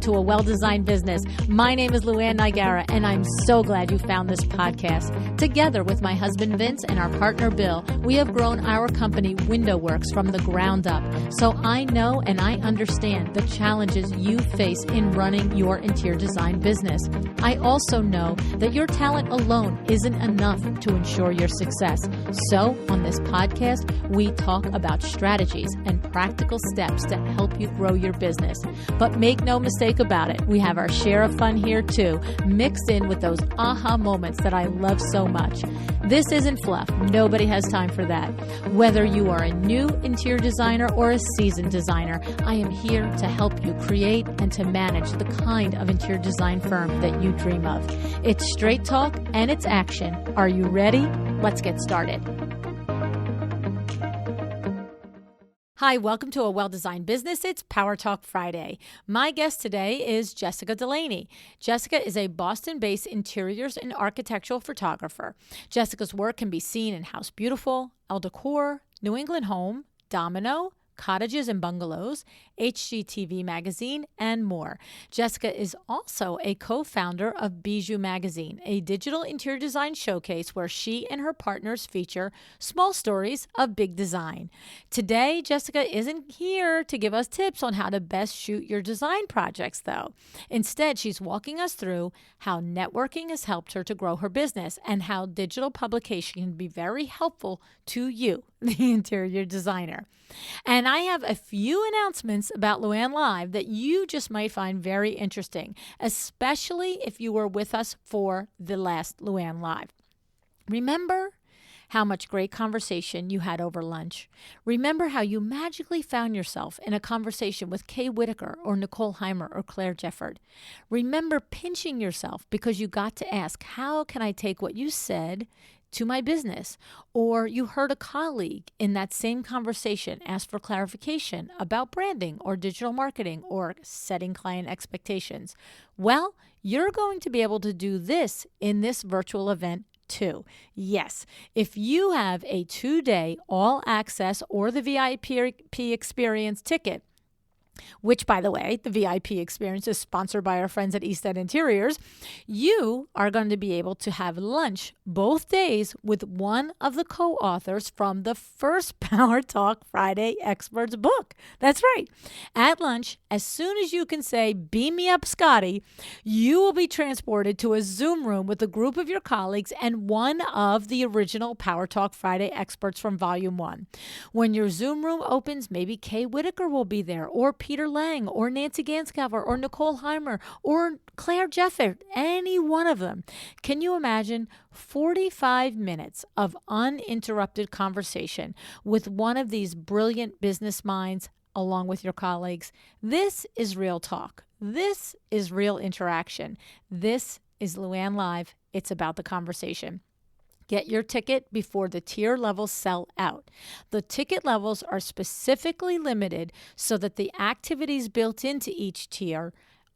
to A Well-Designed Business. My name is LuAnn and I'm so glad you found this podcast. Together with my husband Vince and our partner Bill, we have grown our company Window Works from the ground up. So I know and I understand the challenges you face in running your interior design business. I also know that your talent alone isn't enough to ensure your success. So on this podcast, we talk about strategies and practical steps to help you grow your business. But make no mistake about it, we have our share of fun here too, mixed in with those aha moments that I love so much. This isn't fluff. Nobody has time for that. Whether you are a new interior designer or a seasoned designer, I am here to help you create and to manage the kind of interior design firm that you dream of. It's straight talk and it's action. Are you ready? Let's get started. Hi, welcome to A Well-Designed Business. It's Power Talk Friday. My guest today is Jessica Delaney. Jessica is a Boston-based interiors and architectural photographer. Jessica's work can be seen in House Beautiful, Elle Decor, New England Home, Domino, Cottages and Bungalows, HGTV Magazine, and more. Jessica is also a co-founder of Bijou Magazine, a digital interior design showcase where she and her partners feature small stories of big design. Today, Jessica isn't here to give us tips on how to best shoot your design projects, though. Instead, she's walking us through how networking has helped her to grow her business and how digital publication can be very helpful to you, the interior designer. And I have a few announcements about LuAnn Live that you just might find very interesting, especially if you were with us for the last LuAnn Live. Remember how much great conversation you had over lunch? Remember how you magically found yourself in a conversation with Kay Whitaker or Nicole Heimer or Claire Jefford? Remember pinching yourself because you got to ask, how can I take what you said to my business? Or you heard a colleague in that same conversation ask for clarification about branding or digital marketing or setting client expectations. Well, you're going to be able to do this in this virtual event too. Yes, if you have a 2-day all access or the VIP experience ticket, which, by the way, the VIP experience is sponsored by our friends at East End Interiors, you are going to be able to have lunch both days with one of the co-authors from the first Power Talk Friday Experts book. That's right. At lunch, as soon as you can say, "Beam me up, Scotty," you will be transported to a Zoom room with a group of your colleagues and one of the original Power Talk Friday Experts from Volume 1. When your Zoom room opens, maybe Kay Whitaker will be there, or Peter Lang, or Nancy Ganskover, or Nicole Heimer, or Claire Jefford, any one of them. Can you imagine 45 minutes of uninterrupted conversation with one of these brilliant business minds along with your colleagues? This is real talk. This is real interaction. This is LuAnn Live. It's about the conversation. Get your ticket before the tier levels sell out. The ticket levels are specifically limited so that the activities built into each tier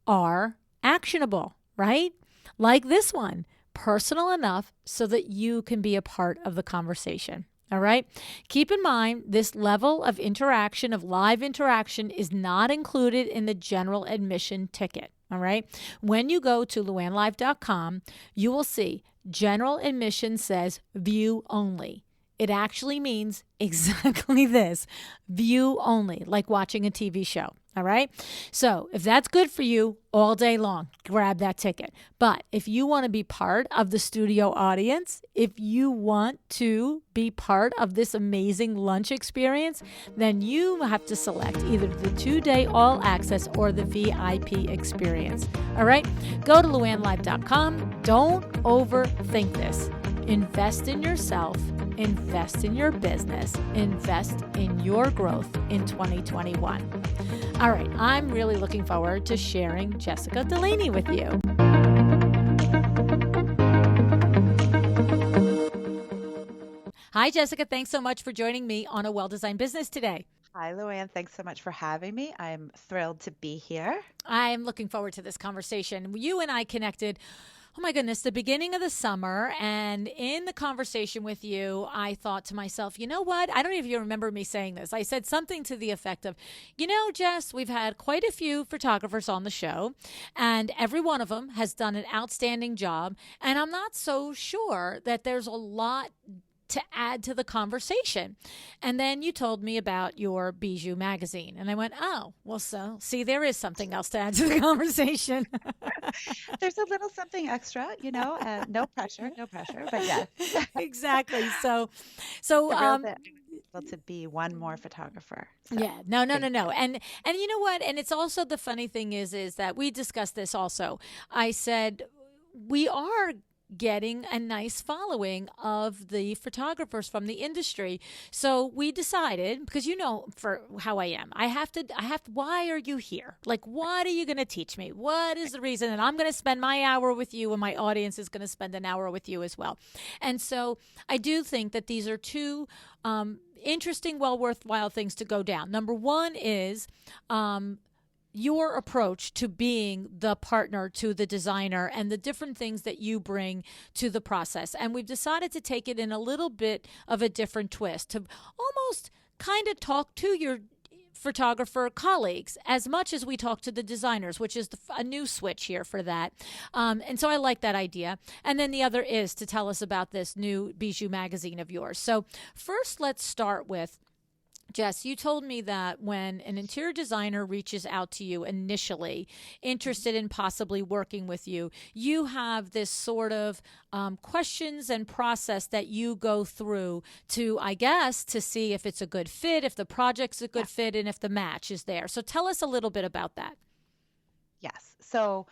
are actionable, right? Like this one, personal enough so that you can be a part of the conversation. All right. Keep in mind, this level of interaction, of live interaction, is not included in the general admission ticket. All right. When you go to LuAnnLive.com, you will see general admission says view only. It actually means exactly this, view only, like watching a TV show. All right. So if that's good for you all day long, grab that ticket. But if you want to be part of the studio audience, if you want to be part of this amazing lunch experience, then you have to select either the 2-day all access or the VIP experience. All right. Go to LuAnnLive.com. Don't overthink this. Invest in yourself. Invest in your business. Invest in your growth in 2021. All right, I'm really looking forward to sharing Jessica Delaney with you. Hi, Jessica. Thanks so much for joining me on A Well-Designed Business today. Hi, LuAnn. Thanks so much for having me. I'm thrilled to be here. I'm looking forward to this conversation. You and I connected Oh my goodness, the beginning of the summer. And in the conversation with you, I thought to myself, you know what? I don't even remember me saying this. I said something to the effect of, Jess, we've had quite a few photographers on the show, and every one of them has done an outstanding job. And I'm not so sure that there's a lot to add to the conversation. And then you told me about your Bijou magazine. And I went, oh, well, so see, there is something else to add to the conversation. There's a little something extra, no pressure, no pressure, but yes, Exactly. So, thrilled that I was able to be one more photographer. So yeah, no, no, no, thank no. you. And you know what? And it's also the funny thing is that we discussed this also. I said we are getting a nice following of the photographers from the industry. So we decided, because for how I am, why are you here? Like, what are you going to teach me? What is the reason? And I'm going to spend my hour with you, and my audience is going to spend an hour with you as well. And so I do think that these are two interesting, well worthwhile things to go down. Number one is your approach to being the partner to the designer and the different things that you bring to the process. And we've decided to take it in a little bit of a different twist, to almost kind of talk to your photographer colleagues as much as we talk to the designers, which is a new switch here for that. And so I like that idea. And then the other is to tell us about this new Bijou magazine of yours. So first, let's start with Jess, you told me that when an interior designer reaches out to you initially, interested in possibly working with you, you have this sort of questions and process that you go through to, I guess, to see if it's a good fit, if the project's a Yeah. good fit, and if the match is there. So tell us a little bit about that. Yes. So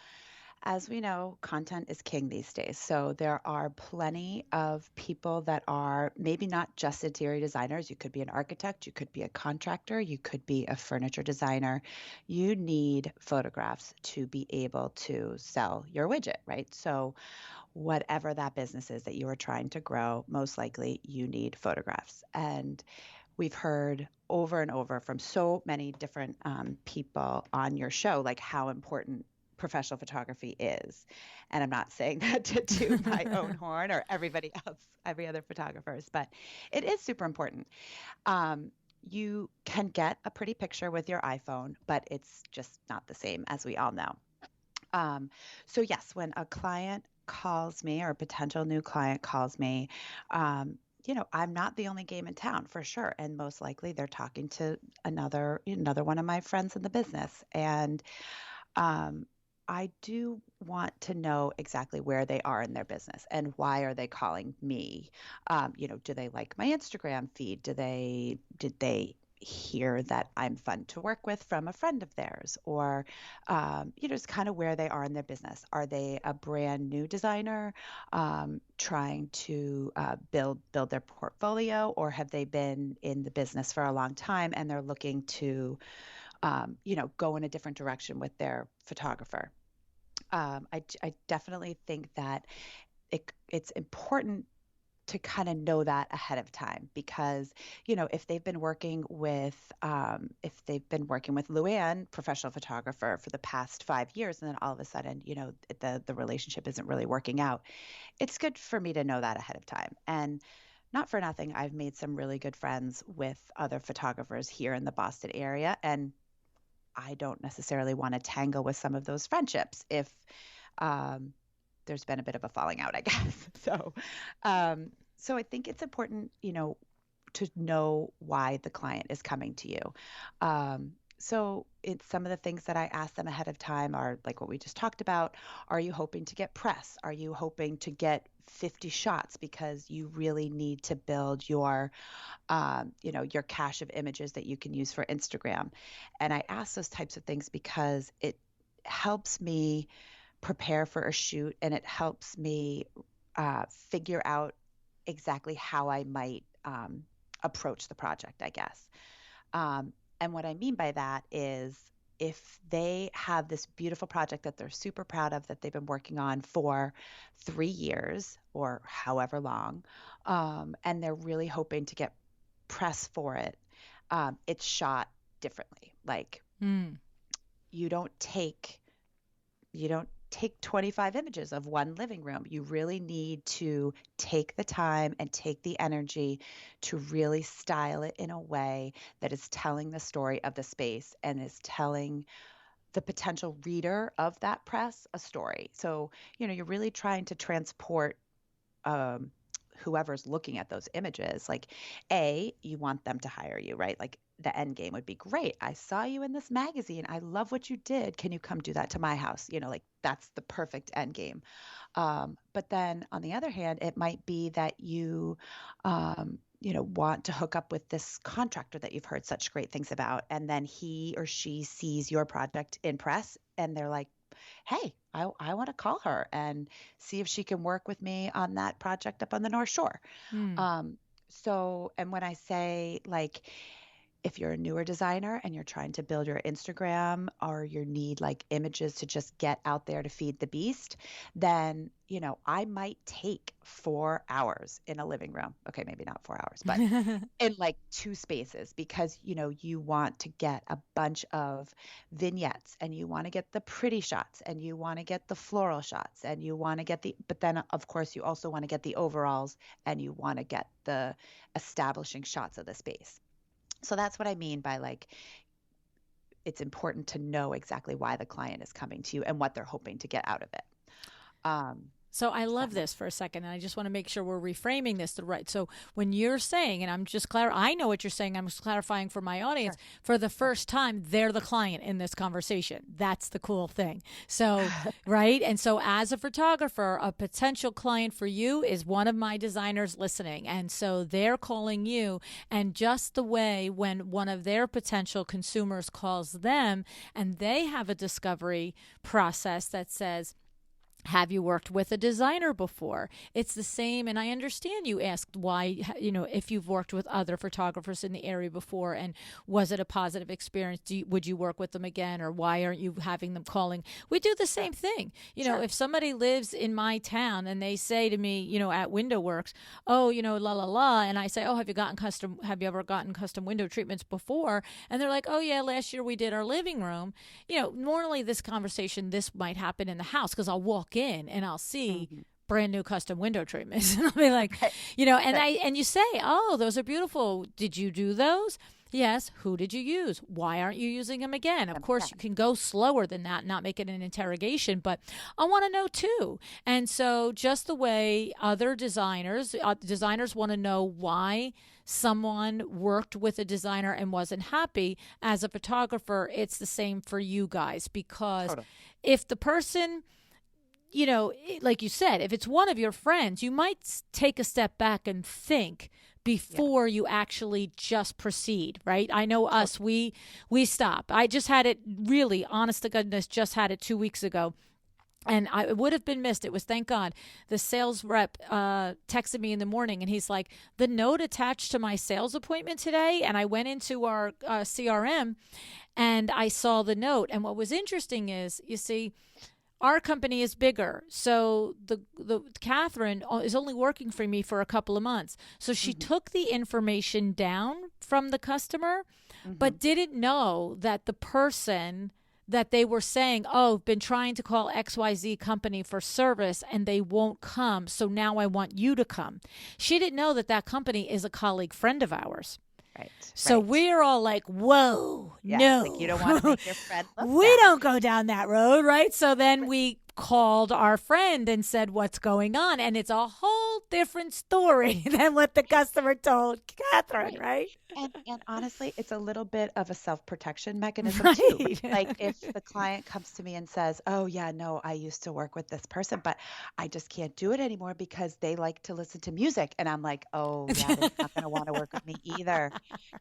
as we know, content is king these days. So there are plenty of people that are maybe not just interior designers. You could be an architect, you could be a contractor, you could be a furniture designer. You need photographs to be able to sell your widget, right? So whatever that business is that you are trying to grow, most likely you need photographs. And we've heard over and over from so many different people on your show, like how important professional photography is. And I'm not saying that to toot my own horn or everybody else, every other photographer's, but it is super important. You can get a pretty picture with your iPhone, but it's just not the same, as we all know. Um, so yes, when a client calls me or a potential new client calls me, I'm not the only game in town for sure, and most likely they're talking to another one of my friends in the business, and um, I do want to know exactly where they are in their business and why are they calling me? Do they like my Instagram feed? Did they hear that I'm fun to work with from a friend of theirs? Or, just kind of where they are in their business. Are they a brand new designer trying to build their portfolio, or have they been in the business for a long time and they're looking to go in a different direction with their photographer? I definitely think that it's important to kind of know that ahead of time because if they've been working with LuAnn, professional photographer, for the past 5 years, and then all of a sudden the relationship isn't really working out, it's good for me to know that ahead of time. And not for nothing, I've made some really good friends with other photographers here in the Boston area, and I don't necessarily want to tangle with some of those friendships if um, there's been a bit of a falling out, I guess. Um, so I think it's important, to know why the client is coming to you. So it's some of the things that I ask them ahead of time are like what we just talked about. Are you hoping to get press? Are you hoping to get 50 shots because you really need to build your cache of images that you can use for Instagram? And I ask those types of things because it helps me prepare for a shoot and it helps me figure out exactly how I might approach the project, I guess. And what I mean by that is if they have this beautiful project that they're super proud of that they've been working on for 3 years or however long, and they're really hoping to get press for it, it's shot differently. Like Hmm. you don't take you don't take 25 images of one living room. You really need to take the time and take the energy to really style it in a way that is telling the story of the space and is telling the potential reader of that press a story. So, you're really trying to transport um, whoever's looking at those images. Like, you want them to hire you, right? Like, the end game would be great. I saw you in this magazine. I love what you did. Can you come do that to my house? Like that's the perfect end game. But then on the other hand, it might be that want to hook up with this contractor that you've heard such great things about. And then he or she sees your project in press and they're like, hey, I want to call her and see if she can work with me on that project up on the North Shore. Hmm. And when I say like, if you're a newer designer and you're trying to build your Instagram or you need like images to just get out there to feed the beast, then, I might take 4 hours in a living room. Okay, maybe not 4 hours, but in like two spaces because, you want to get a bunch of vignettes and you want to get the pretty shots and you want to get the floral shots and you want to get but then of course you also want to get the overalls and you want to get the establishing shots of the space. So that's what I mean by like, it's important to know exactly why the client is coming to you and what they're hoping to get out of it. So I Does that love make this for a second, and I just want to make sure we're reframing this the right. So when you're saying, and I know what you're saying. I'm just clarifying for my audience. Sure. For the first time, they're the client in this conversation. That's the cool thing. So, right, and so as a photographer, a potential client for you is one of my designers listening, and so they're calling you. And just the way when one of their potential consumers calls them, and they have a discovery process that says, have you worked with a designer before? It's the same. And I understand you asked why, if you've worked with other photographers in the area before and was it a positive experience? Would you work with them again? Or why aren't you having them calling? We do the same thing. Sure. If somebody lives in my town and they say to me, at Window Works, oh, la, la, la. And I say, oh, have you ever gotten custom window treatments before? And they're like, oh yeah, last year we did our living room. Normally this might happen in the house because I'll walk in and I'll see Mhm. brand new custom window treatments and I'll be like, Right. and Right. you say, oh, those are beautiful. Did you do those? Yes. Who did you use? Why aren't you using them again? Of course, you can go slower than that, not make it an interrogation, but I want to know too. And so, just the way other designers want to know why someone worked with a designer and wasn't happy. As a photographer, it's the same for you guys because Totally. if the person, like you said, if it's one of your friends, you might take a step back and think Yeah. before you actually just proceed, right? I know us, we stop. I just had it really, honest to goodness, just had it 2 weeks ago. And I it would have been missed. It was, thank God, the sales rep texted me in the morning and he's like, the note attached to my sales appointment today. And I went into our CRM and I saw the note. And what was interesting is, you see, our company is bigger, so the Catherine is only working for me for a couple of months. So she Mhm. took the information down from the customer, Mhm. but didn't know that the person that they were saying, oh, been trying to call XYZ company for service and they won't come, so now I want you to come. She didn't know that that company is a colleague friend of ours. Right. So Right. we're all like, whoa, Yeah. Like you no. don't want to make your friend look We bad. don't go down that road, right? So then Right. we called our friend and said, what's going on? And it's a whole different story than what the customer told Catherine, Right. right? And honestly, it's a little bit of a self-protection mechanism too. Right. Like if the client comes to me and says, "Oh yeah, no, I used to work with this person, but I just can't do it anymore because they like to listen to music." And I'm like, "Oh yeah, they're not going to want to work with me either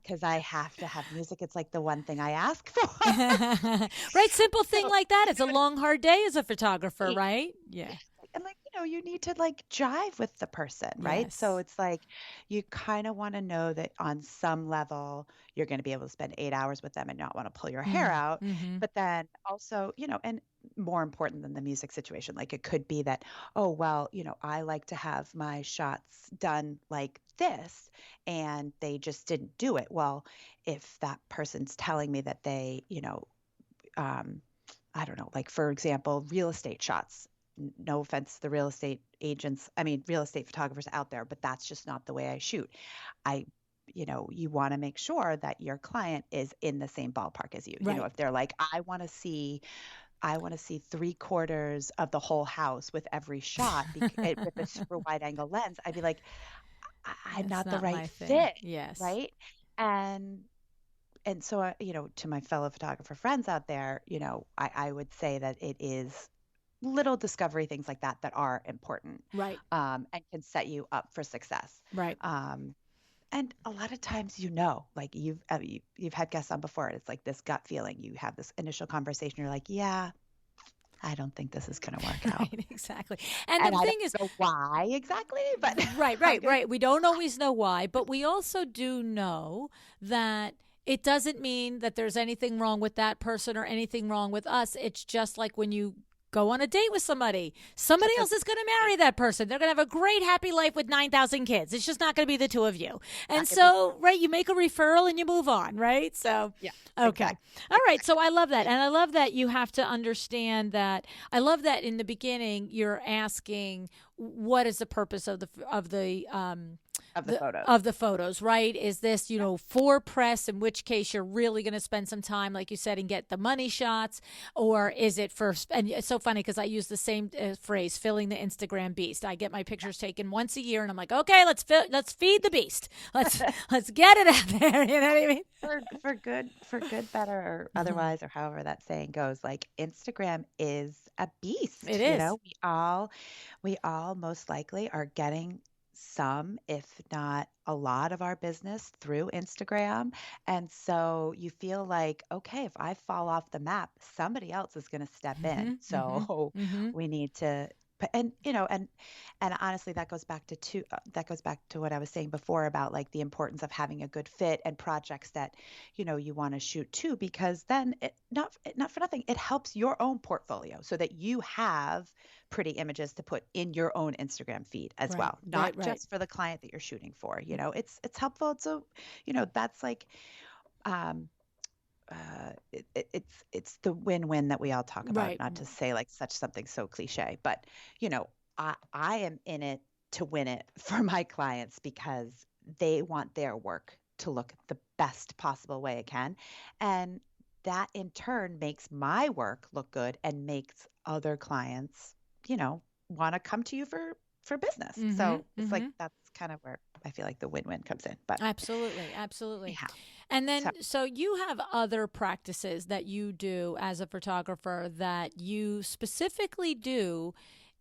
because I have to have music. It's like the one thing I ask for." Right? Simple thing So, like that. you It's know a what long, hard day as a I photographer, mean? right? Yeah. And like, you need to like jive with the person, right? So Yes. it's like you kind of want to know that on some level you're going to be able to spend 8 hours with them and not want to pull your hair out. Mm-hmm. But then also, and more important than the music situation, like it could be that, oh, well, I like to have my shots done like this and they just didn't do it. Well, if that person's telling me that they, um, I don't know, like for example, real estate shots. No offense to the real estate agents, I mean, real estate photographers out there, but that's just not the way I shoot. I, you want to make sure that your client is in the same ballpark as you. Right. If they're like, I want to see three-quarters of the whole house with every shot with a super wide angle lens, I'd be like, I'm That's not the not right my thing. fit, Yes. right? And so, to my fellow photographer friends out there, I would say that it is little discovery things like that that are important, Right. and can set you up for success. Right. Um, and a lot of times, like you've had guests on before, and it's like this gut feeling. You have this initial conversation. You're like, yeah, I don't think this is going to work out. Right, exactly. And And the I thing don't is, know why exactly, but right, I'm right, going to right. We don't always know why, but we also do know that it doesn't mean that there's anything wrong with that person or anything wrong with us. It's just like when you go on a date with somebody, somebody such a else is going to marry that person. They're going to have a great, happy life with 9,000 kids. It's just not going to be the two of you. And not going to be. so, right, you make a referral and you move on, right? So, Yeah, okay. exactly. All right. So I love that. And I love that you have to understand that. I love that in the beginning, you're asking, what is the purpose of Of the photos. of the photos, right? Is this, for press, in which case you're really going to spend some time, like you said, and get the money shots? Or is it for, and it's so funny because I use the same phrase, filling the Instagram beast. I get my pictures taken once a year and I'm like, okay, let's feed the beast. Let's get it out there. You know what I mean? For good, better, or Mhm. otherwise, or however that saying goes, like Instagram is a It beast. is. We all most likely are getting some, if not a lot of our business through Instagram. And so you feel like, okay, if I fall off the map, somebody else is going to step in. Mm-hmm. Mm-hmm. So Mm-hmm. we need to, and honestly, that goes back to what I was saying before about like the importance of having a good fit and projects that, you want to shoot too, because then not for nothing, it helps your own portfolio so that you have pretty images to put in your own Instagram feed as Right. well, Right. not Right. just for the client that you're shooting for. It's helpful. So, that's like um it's the win-win that we all talk about, Right. not to say like such something so cliche, but you know, I am in it to win it for my clients because they want their work to look the best possible way it can. And that in turn makes my work look good and makes other clients, want to come to you for business. Mm-hmm. So it's like Mm-hmm. that's kind of where I feel like the win-win comes in. But Absolutely, absolutely. yeah. And So then, so you have other practices that you do as a photographer that you specifically do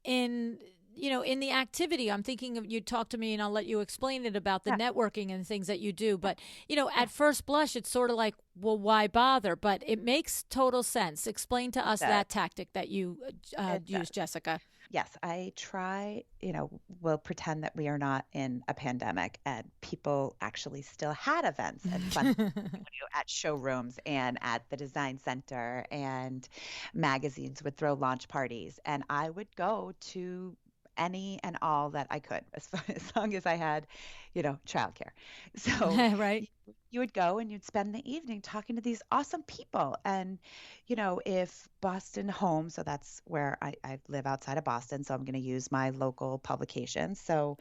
in, in the activity. I'm thinking of, you talk to me and I'll let you explain it about the yeah, networking and things that you do. yeah, But, yeah, at first blush, it's sort of like, well, why bother? But it makes total sense. Explain to it us does. that tactic that you It use, does. Jessica. Yes, I try, we'll pretend that we are not in a pandemic and people actually still had events and fun things to do at showrooms and at the design center, and magazines would throw launch parties, and I would go to any and all that I could as long as I had, childcare. So Right? you, you would go and you'd spend the evening talking to these awesome people. And if Boston Home, so that's where I live outside of Boston, so I'm going to use my local publication. So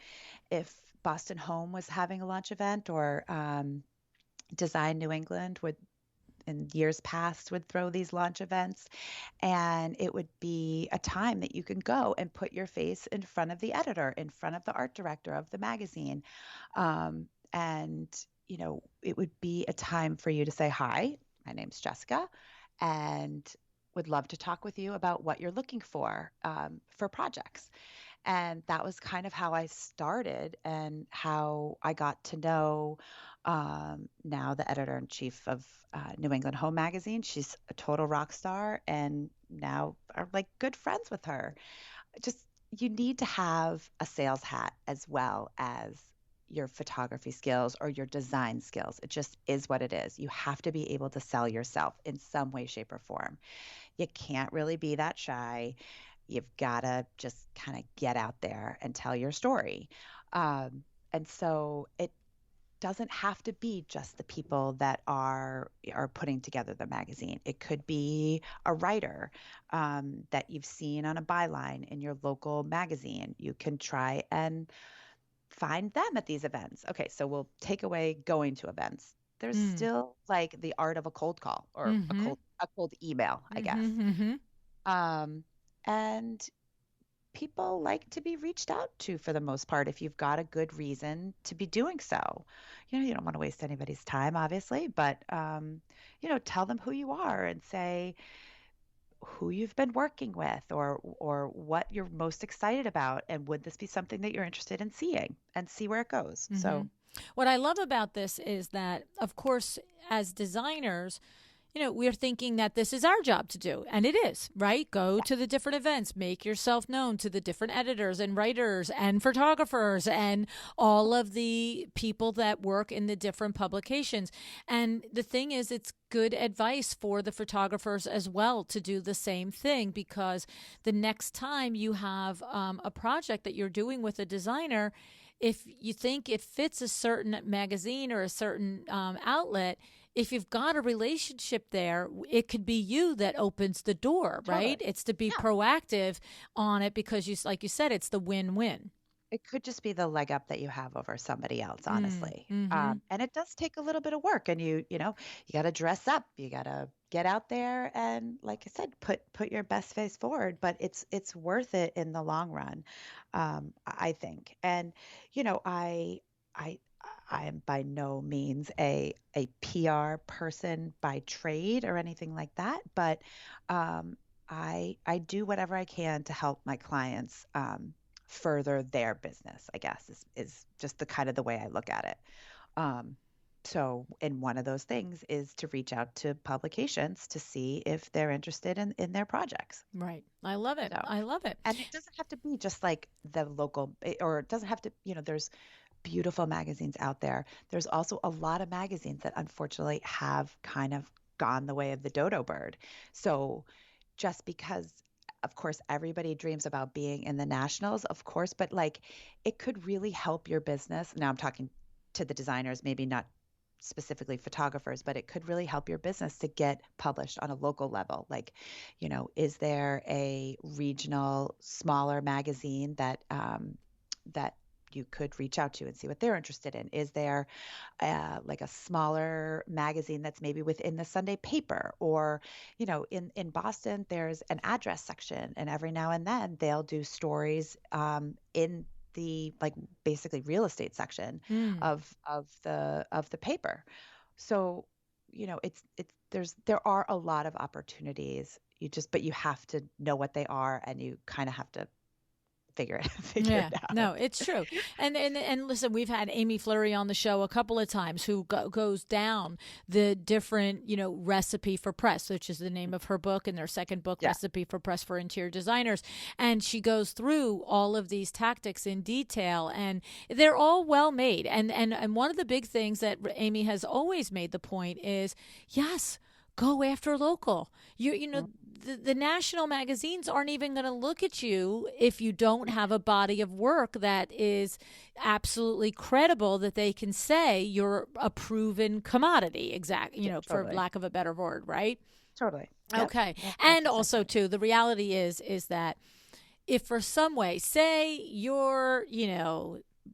if Boston Home was having a launch event, or Design New England would, in years past, would throw these launch events, and it would be a time that you can go and put your face in front of the editor, in front of the art director of the magazine. And, it would be a time for you to say, hi, my name's Jessica, and would love to talk with you about what you're looking for projects. And that was kind of how I started and how I got to know, now the editor in chief of New England Home Magazine. She's a total rock star, and now are like good friends with her. Just, you need to have a sales hat as well as your photography skills or your design skills. It just is what it is. You have to be able to sell yourself in some way, shape, or form. You can't really be that shy. You've got to just kind of get out there and tell your story. And so doesn't have to be just the people that are putting together the magazine. It could be a writer that you've seen on a byline in your local magazine. You can try and find them at these events. Okay, so we'll take away going to events. There's Mm. still like the art of a cold call or Mm-hmm. a cold email, I guess. Mm-hmm. Mm-hmm. Um, and people like to be reached out to for the most part if you've got a good reason to be doing so. You don't want to waste anybody's time, obviously, but tell them who you are and say who you've been working with or what you're most excited about and would this be something that you're interested in seeing and see where it goes. Mm-hmm. So, What I love about this is that, of course, as designers, we're thinking that this is our job to do, and it is, right? Go yeah, to the different events, make yourself known to the different editors and writers and photographers and all of the people that work in the different publications. And the thing is, it's good advice for the photographers as well to do the same thing, because the next time you have a project that you're doing with a designer, if you think it fits a certain magazine or a certain outlet, if you've got a relationship there, it could be you that opens the door, right? totally. It's to be Yeah. proactive on it because like you said, it's the win-win. It could just be the leg up that you have over somebody else, Mm, honestly. mm-hmm. And it does take a little bit of work, and you got to dress up, you got to get out there, and like I said, put your best face forward. But it's worth it in the long run, I think. And I I am by no means a PR person by trade or anything like that, but I do whatever I can to help my clients. Further their business, I guess, is just the kind of the way I look at it. Um, and one of those things is to reach out to publications to see if they're interested in their projects. Right. I love it. So, I love it. and it doesn't have to be just like the local, or it doesn't have to, there's beautiful magazines out there. There's also a lot of magazines that unfortunately have kind of gone the way of the dodo bird. So just because of course everybody dreams about being in the nationals, of course, but like it could really help your business. Now I'm talking to the designers, maybe not specifically photographers, but it could really help your business to get published on a local level. Like, is there a regional smaller magazine that you could reach out to and see what they're interested in? Is there like a smaller magazine that's maybe within the Sunday paper? Or, in Boston, there's an address section, and every now and then they'll do stories in the like basically real estate section Mm. of the paper. So, there are a lot of opportunities. But you have to know what they are, and you kind of have to figure Yeah, it out. no, it's true. And listen, we've had Amy Fleury on the show a couple of times who goes down the different, recipe for press, which is the name of her book, and their second book, Yeah. Recipe for Press for Interior Designers. And she goes through all of these tactics in detail, and they're all well made. And one of the big things that Amy has always made the point is, yes, go after local. The national magazines aren't even going to look at you if you don't have a body of work that is absolutely credible, that they can say you're a proven commodity, Yeah, for totally. lack of a better word, right? Totally. Yep. Okay. Yep. That's And also exactly it. too, the reality is that if for some way, say your,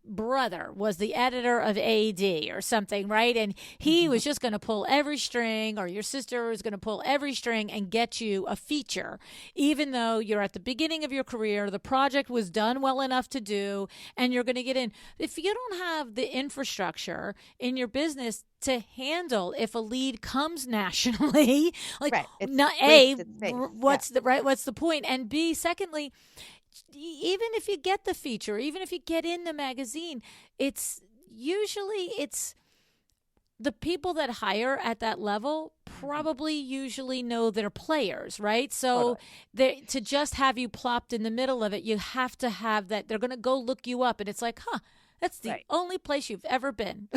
brother was the editor of AD or something, right? And he Mhm. was just going to pull every string, or your sister was going to pull every string and get you a feature, even though you're at the beginning of your career, the project was done well enough to do, and you're going to get in. If you don't have the infrastructure in your business to handle if a lead comes nationally, like, Right. It's not A, wasted space. Yeah. what's the point, and B, secondly, even if you get the feature, even if you get in the magazine, it's the people that hire at that level Mhm. probably usually know their players, right? So Totally. to just have you plopped in the middle of it, you have to have that they're going to go look you up, and it's like, huh, That's the Right. only place you've ever been.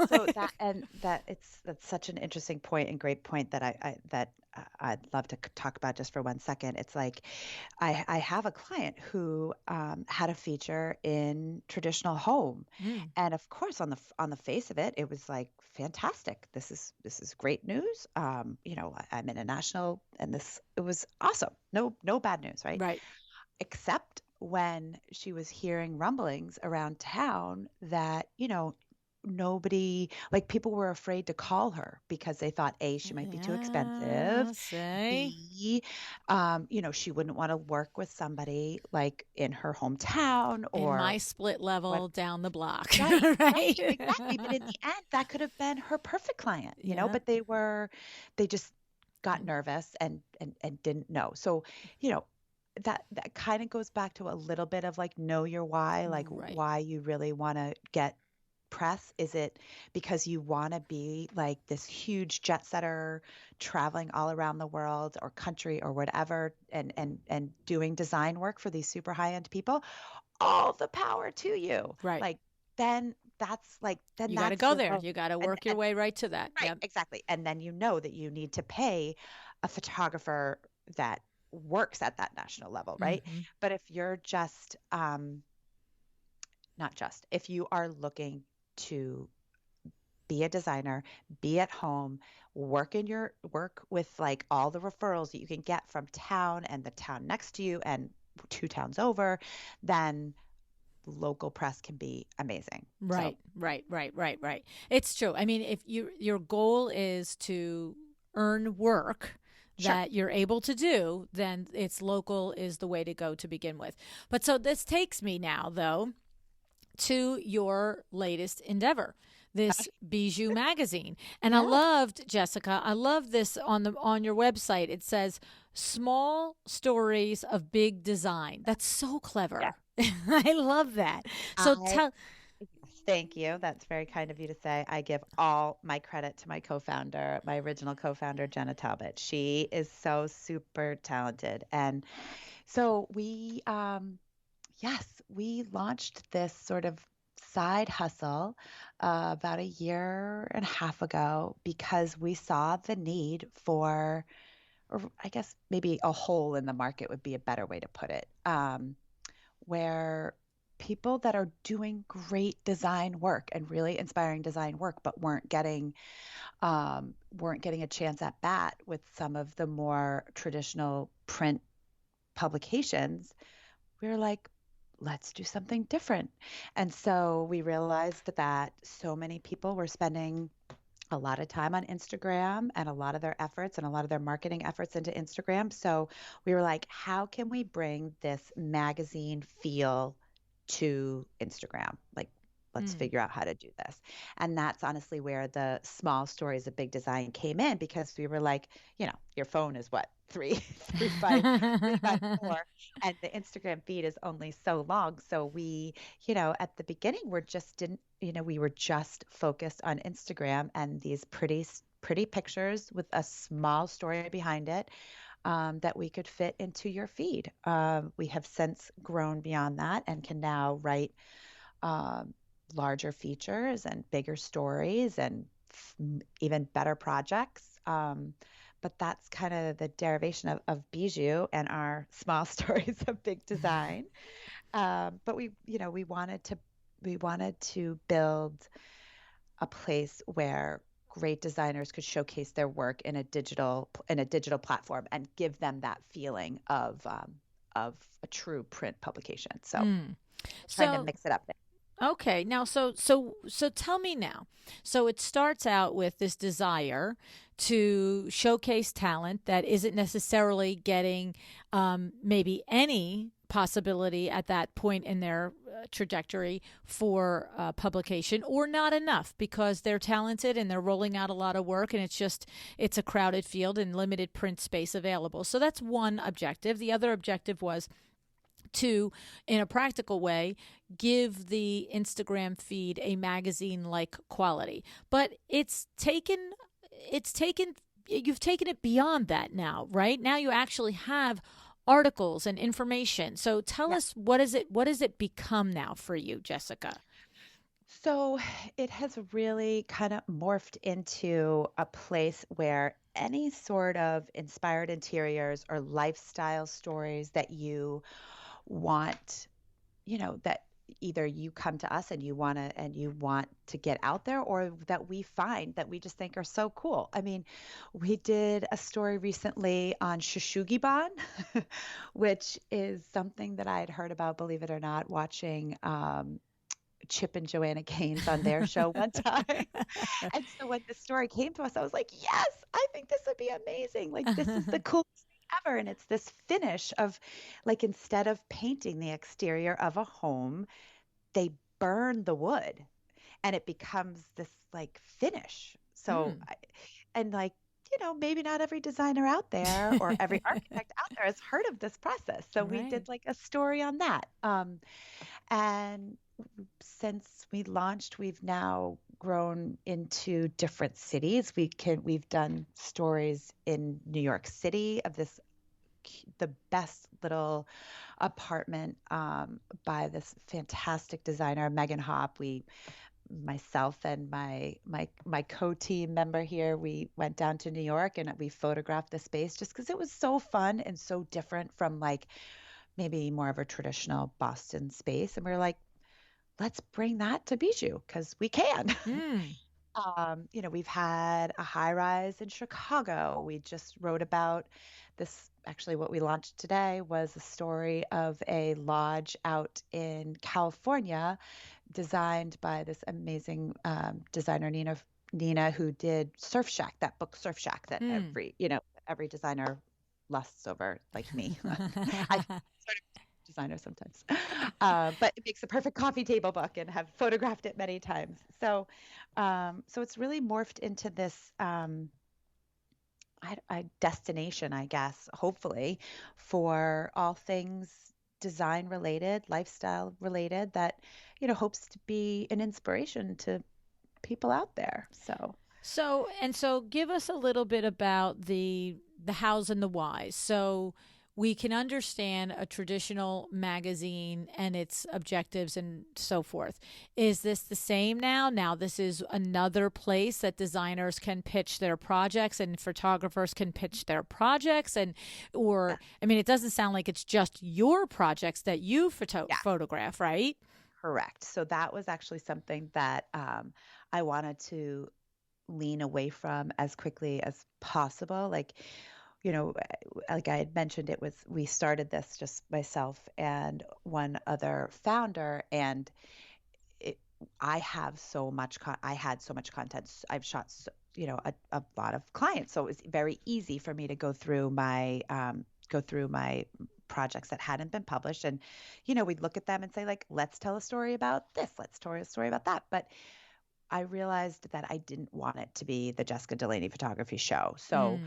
So that's such an interesting point and great point that I'd love to talk about just for 1 second. It's like I have a client who had a feature in traditional home, Mm. and of course on the face of it, it was like fantastic. This is great news. I'm international, and this it was awesome. No bad news, right? Right. Except when she was hearing rumblings around town that, nobody, like people were afraid to call her because they thought A, she might be too expensive. Yeah, say. B, she wouldn't want to work with somebody like in her hometown In or my split what. level down the block. Right, right, Right. exactly. But in the end, that could have been her perfect client, Yeah. but they just got nervous and didn't know. So, you know, that kind of goes back to a little bit of like know your why, like Right. why you really want to get press. Is it because you want to be like this huge jet setter traveling all around the world or country or whatever and doing design work for these super high-end people? All the power to you. Right. Like then then You got to that's go your there. goal. You got to And work your way right to that. right, Yep. exactly. And then you know that you need to pay a photographer that works at that national level, right? Hmm. But if you're just not just, if you are looking to be a designer, be at home, work with like all the referrals that you can get from town and the town next to you and two towns over, then local press can be amazing. So, Right, right, right, right, right. It's true. I mean, if your goal is to earn work sure. that you're able to do, then it's local is the way to go to begin with. But so this takes me now though to your latest endeavor, this Bijou Magazine. And I Yeah. loved, Jessica, I love this on your website. It says small stories of big design. That's so Yeah. clever. I love that. So I tell Thank you. That's very kind of you to say. I give all my credit to my co-founder, my original co-founder, Jenna Talbot. She is so super talented. And so we launched this sort of side hustle about a year and a half ago because we saw the need for, or I guess maybe a hole in the market would be a better way to put it, where people that are doing great design work and really inspiring design work, but weren't getting a chance at bat with some of the more traditional print publications. We were like, let's do something different. And so we realized that so many people were spending a lot of time on Instagram and a lot of their efforts and a lot of their marketing efforts into Instagram. So we were like, how can we bring this magazine feel to Instagram? Like, let's mm. figure out how to do this. And that's honestly where the small stories of big design came in because we were like, your phone is what, three, five, four, and the Instagram feed is only so long. So we, at the beginning, we were just focused on Instagram and these pretty pictures with a small story behind it that we could fit into your feed. We have since grown beyond that and can now write um, larger features and bigger stories and even better projects. But that's kind of the derivation of Bijou and our small stories of big design. But we wanted to build a place where great designers could showcase their work in a digital platform and give them that feeling of a true print publication. So Mm. trying to So mix it up. okay, now so tell me now. So it starts out with this desire to showcase talent that isn't necessarily getting maybe any possibility at that point in their trajectory for publication, or not enough because they're talented and they're rolling out a lot of work, and it's a crowded field and limited print space available. So that's one objective. The other objective was to, in a practical way, give the Instagram feed a magazine like quality. But you've taken it beyond that now, right? Now you actually have articles and information. So tell Yeah. us, what is it become now for you, Jessica? So it has really kind of morphed into a place where any sort of inspired interiors or lifestyle stories that you want, that either you come to us and you want to get out there, or that we find that we just think are so cool. I mean, we did a story recently on Shushugiban, which is something that I had heard about, believe it or not, watching Chip and Joanna Gaines on their show one time. And so when the story came to us, I was like, yes, I think this would be amazing. Like, this is the coolest thing ever. And it's this finish of, like, instead of painting the exterior of a home, they burn the wood and it becomes this like finish. So, Mm. and like, maybe not every designer out there or every architect out there has heard of this process. So we Right. did like a story on that. And since we launched, we've now grown into different cities. We've done stories in New York City of the best little apartment by this fantastic designer, Megan Hopp. Myself and my co-team member here, we went down to New York and we photographed the space just because it was so fun and so different from like maybe more of a traditional Boston space. And we were like, let's bring that to Bijou because we can. Mm. We've had a high rise in Chicago. We just wrote about this. Actually, what we launched today was a story of a lodge out in California, designed by this amazing designer, Nina, who did Surf Shack, that book Surf Shack that Mm. every designer lusts over, like me. I sort of designer sometimes, but it makes a perfect coffee table book and have photographed it many times. So it's really morphed into this destination, I guess, hopefully, for all things design related, lifestyle related, that hopes to be an inspiration to people out there. So So give us a little bit about the hows and the whys. So we can understand a traditional magazine and its objectives and so forth. Is this the same now? Now this is another place that designers can pitch their projects and photographers can pitch their projects, and yeah, or I mean, it doesn't sound like it's just your projects that you yeah. photograph, right? Correct. So that was actually something that I wanted to lean away from as quickly as possible. Like I had mentioned, we started this just myself and one other founder, and it, I had so much content. I've shot, a lot of clients, so it was very easy for me to go through my projects that hadn't been published, and we'd look at them and say like, let's tell a story about this, let's tell a story about that. But I realized that I didn't want it to be the Jessica Delaney photography show. So Mm.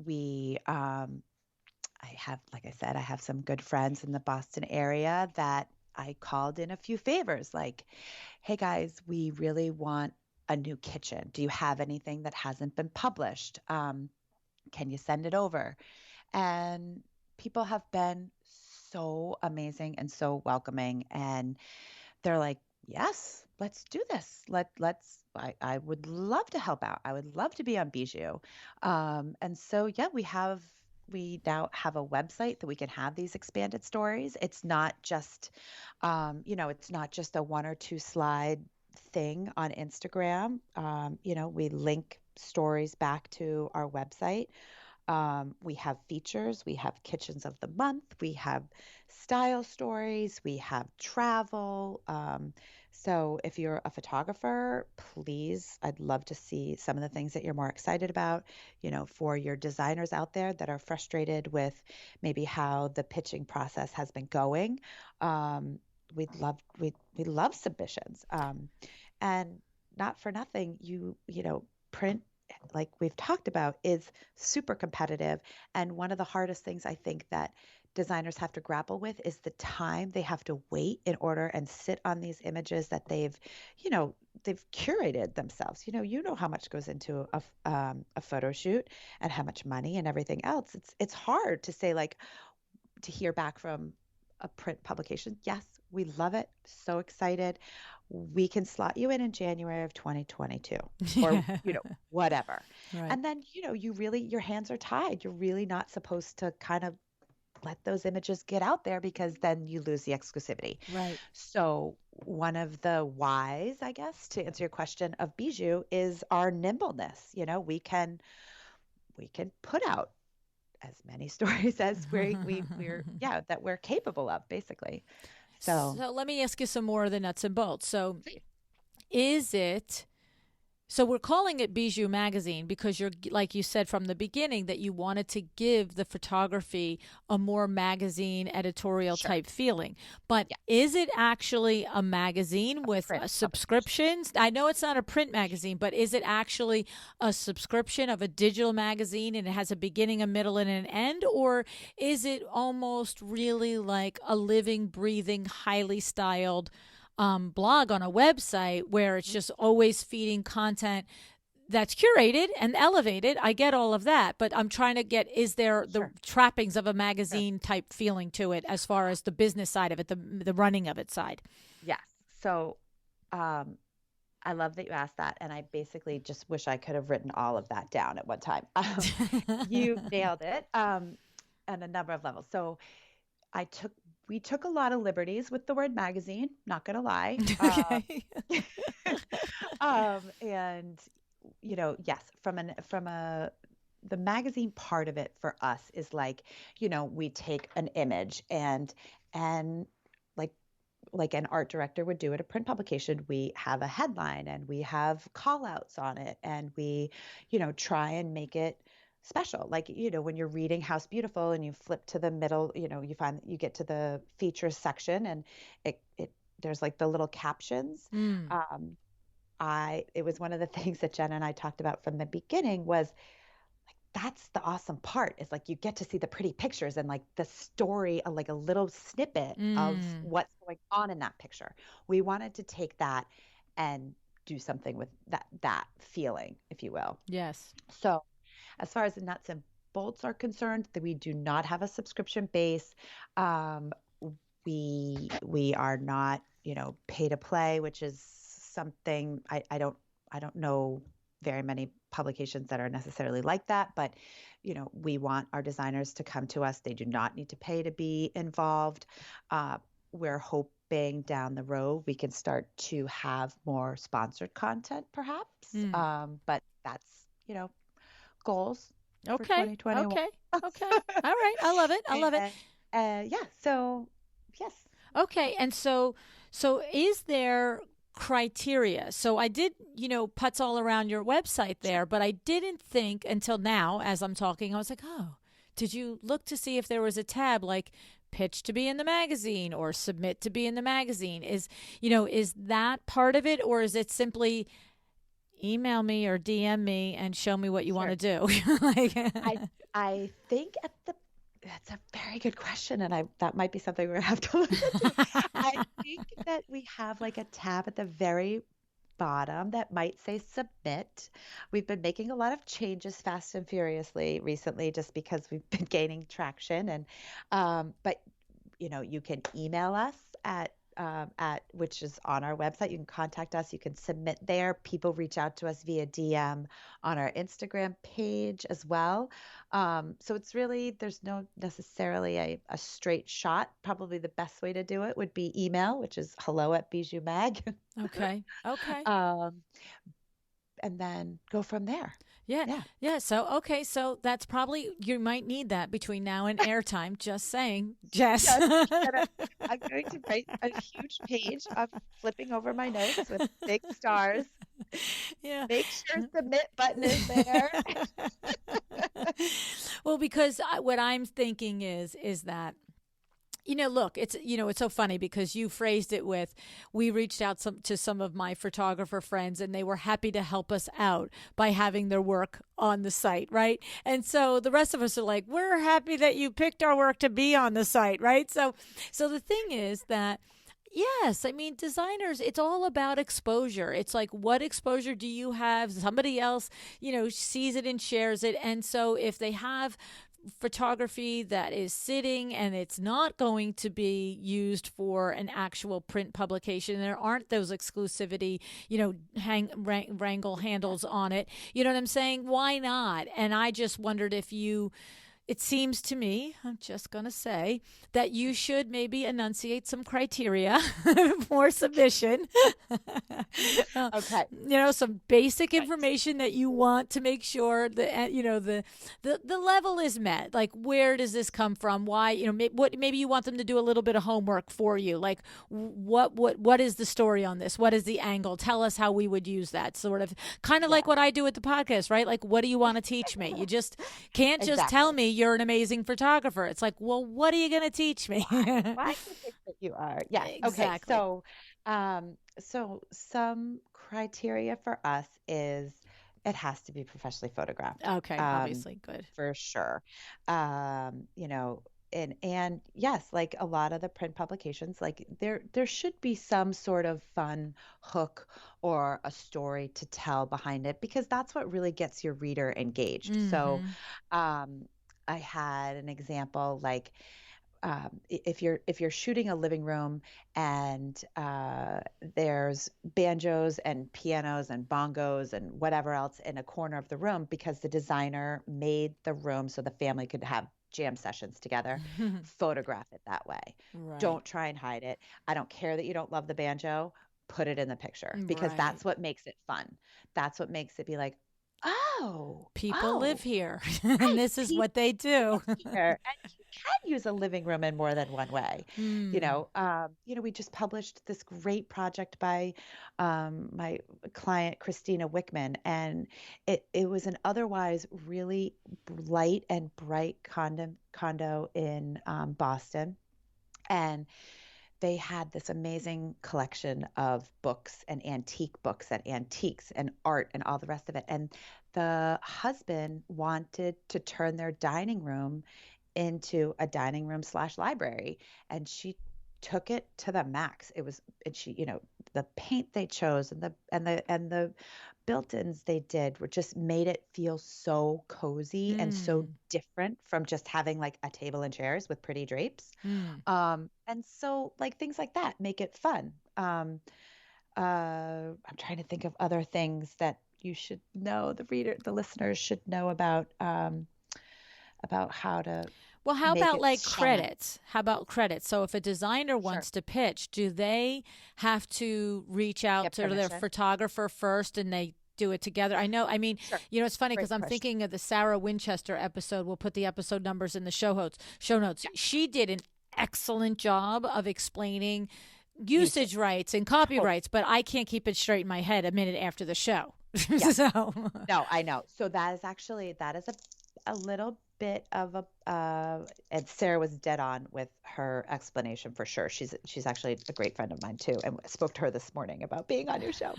we like I said, I have some good friends in the Boston area that I called in a few favors, like, hey guys, we really want a new kitchen. Do you have anything that hasn't been published? Can you send it over? And people have been so amazing and so welcoming. And they're like, yes, let's do this. I would love to help out. I would love to be on Bijou. And so, yeah, we now have a website that we can have these expanded stories. It's not just a one or two slide thing on Instagram. We link stories back to our website. We have features, we have kitchens of the month, we have style stories, we have travel. So if you're a photographer, please, I'd love to see some of the things that you're more excited about. For your designers out there that are frustrated with maybe how the pitching process has been going, we love submissions. And not for nothing, print, like we've talked about, is super competitive. And one of the hardest things I think that designers have to grapple with is the time they have to wait in order and sit on these images that they've curated themselves. You know how much goes into a photo shoot and how much money and everything else. It's hard to say, like, to hear back from a print publication, yes, we love it. So excited. We can slot you in January of 2022 or, whatever. Right. And then, your hands are tied. You're really not supposed to kind of let those images get out there because then you lose the exclusivity. Right. So one of the whys, I guess, to answer your question of Bijou is our nimbleness. We can put out as many stories as that we're capable of, basically. So So let me ask you some more of the nuts and bolts. So is it so we're calling it Bijou Magazine because you're, like you said from the beginning, that you wanted to give the photography a more magazine editorial sure, type feeling. But yeah, is it actually a magazine with print publication. subscriptions? I know it's not a print magazine, but is it actually a subscription of a digital magazine and it has a beginning, a middle, and an end? Or is it almost really like a living, breathing, highly styled blog on a website where it's just always feeding content that's curated and elevated? I get all of that, but I'm trying to get, is there the Sure, trappings of a sure. magazine type feeling to it as far as the business side of it, the running of it side? Yes. So um, I love that you asked that. And I basically just wish I could have written all of that down at one time. You nailed it on a number of levels. So I took we took a lot of liberties with the word magazine, not gonna lie. Okay. And yes, from a the magazine part of it for us is like, we take an image and like like an art director would do at a print publication, we have a headline and we have call outs on it and we, try and make it special. Like, when you're reading House Beautiful and you flip to the middle, you find that you get to the features section and it there's like the little captions. Mm, Um, it was one of the things that Jen and I talked about from the beginning was that's the awesome part is like you get to see the pretty pictures and like the story, like a little snippet of mm, what's going on in that picture. We wanted to take that and do something with that feeling, if you will. yes. So, as far as the nuts and bolts are concerned, that we do not have a subscription base. Um, we are not, pay to play, which is something I don't know very many publications that are necessarily like that, but we want our designers to come to us. They do not need to pay to be involved. Uh, we're hoping down the road we can start to have more sponsored content, perhaps. Mm. But that's goals for Okay. 2021. Okay. Okay. All right. I love it. I love it. And yeah, so yes. Okay, and so is there criteria? So I did, putts all around your website Sure. there, but I didn't think until now as I'm talking, I was like, "Oh, did you look to see if there was a tab like pitch to be in the magazine or submit to be in the magazine?" Is that part of it, or is it simply email me or DM me and show me what you want to Sure. do? Like I I think that's a very good question, and I that might be something we're gonna have to look into. I think that we have like a tab at the very bottom that might say submit. We've been making a lot of changes fast and furiously recently just because we've been gaining traction but you can email us at which is on our website. You can contact us. You can submit there. People reach out to us via DM on our Instagram page as well. So it's really there's no necessarily a straight shot. Probably the best way to do it would be email, which is hello at Bijou Mag, okay. Okay. um, and then go from there. Yeah. Yeah. Yeah. So, okay. So that's probably, you might need that between now and airtime. Just saying, Jess. Yes, I'm going to write a huge page of flipping over my notes with big stars. Yeah. Make sure submit button is there. Well, because what I'm thinking is that, look, it's so funny because you phrased it with, we reached out to some of my photographer friends and they were happy to help us out by having their work on the site, right? And so the rest of us are like, we're happy that you picked our work to be on the site, right? So the thing is that, yes, I mean, designers, it's all about exposure. It's like, what exposure do you have? Somebody else, sees it and shares it. And so if they have photography that is sitting and it's not going to be used for an actual print publication. There aren't those exclusivity, wrangle handles on it. You know what I'm saying? Why not? And I just wondered if you it seems to me, I'm just going to say, that you should maybe enunciate some criteria for submission. Okay. Some basic information that you want to make sure that the level is met. Like, where does this come from? Why? Maybe you want them to do a little bit of homework for you. Like, what is the story on this? What is the angle? Tell us how we would use that. Sort of, kind of like what I do with the podcast, right? Like, what do you want to teach me? You just can't just tell me you're an amazing photographer. It's like, well, what are you going to teach me? Why do you think that you are? Yes. Exactly. Okay. So some criteria for us is it has to be professionally photographed. Okay, obviously, good. For sure. You know, and yes, like a lot of the print publications, like there should be some sort of fun hook or a story to tell behind it because that's what really gets your reader engaged. So, um, I had an example like if you're shooting a living room and there's banjos and pianos and bongos and whatever else in a corner of the room because the designer made the room so the family could have jam sessions together, photograph it that way. Right. Don't try and hide it. I don't care that you don't love the banjo. Put it in the picture because Right. that's what makes it fun. That's what makes it be like, People live here, and right, this is people what they do. here, and you can use a living room in more than one way. We just published this great project by my client Christina Wickman, and it was an otherwise really light and bright condo in Boston, and they had this amazing collection of books and antiques and art and all the rest of it. And the husband wanted to turn their dining room into a dining room slash library. And she took it to the max. And she, the paint they chose and the built-ins they did were just made it feel so cozy and so different from just having like a table and chairs with pretty drapes. And so like things like that make it fun. I'm trying to think of other things that you should know, the listeners should know about how to Well, how make about it like shine. credits? How about credits? So if a designer Sure. wants to pitch, do they have to reach out Get to their permission. photographer first and they do it together? I know. I mean, Sure. it's funny Great because I'm question. thinking of the Sarah Winchester episode. We'll put the episode numbers in the show notes. She did an excellent job of explaining usage rights and copyrights, but I can't keep it straight in my head a minute after the show. Yeah. So, No, I know. So that is a little bit of a and Sarah was dead on with her explanation for sure. She's actually a great friend of mine too, and I spoke to her this morning about being on your show.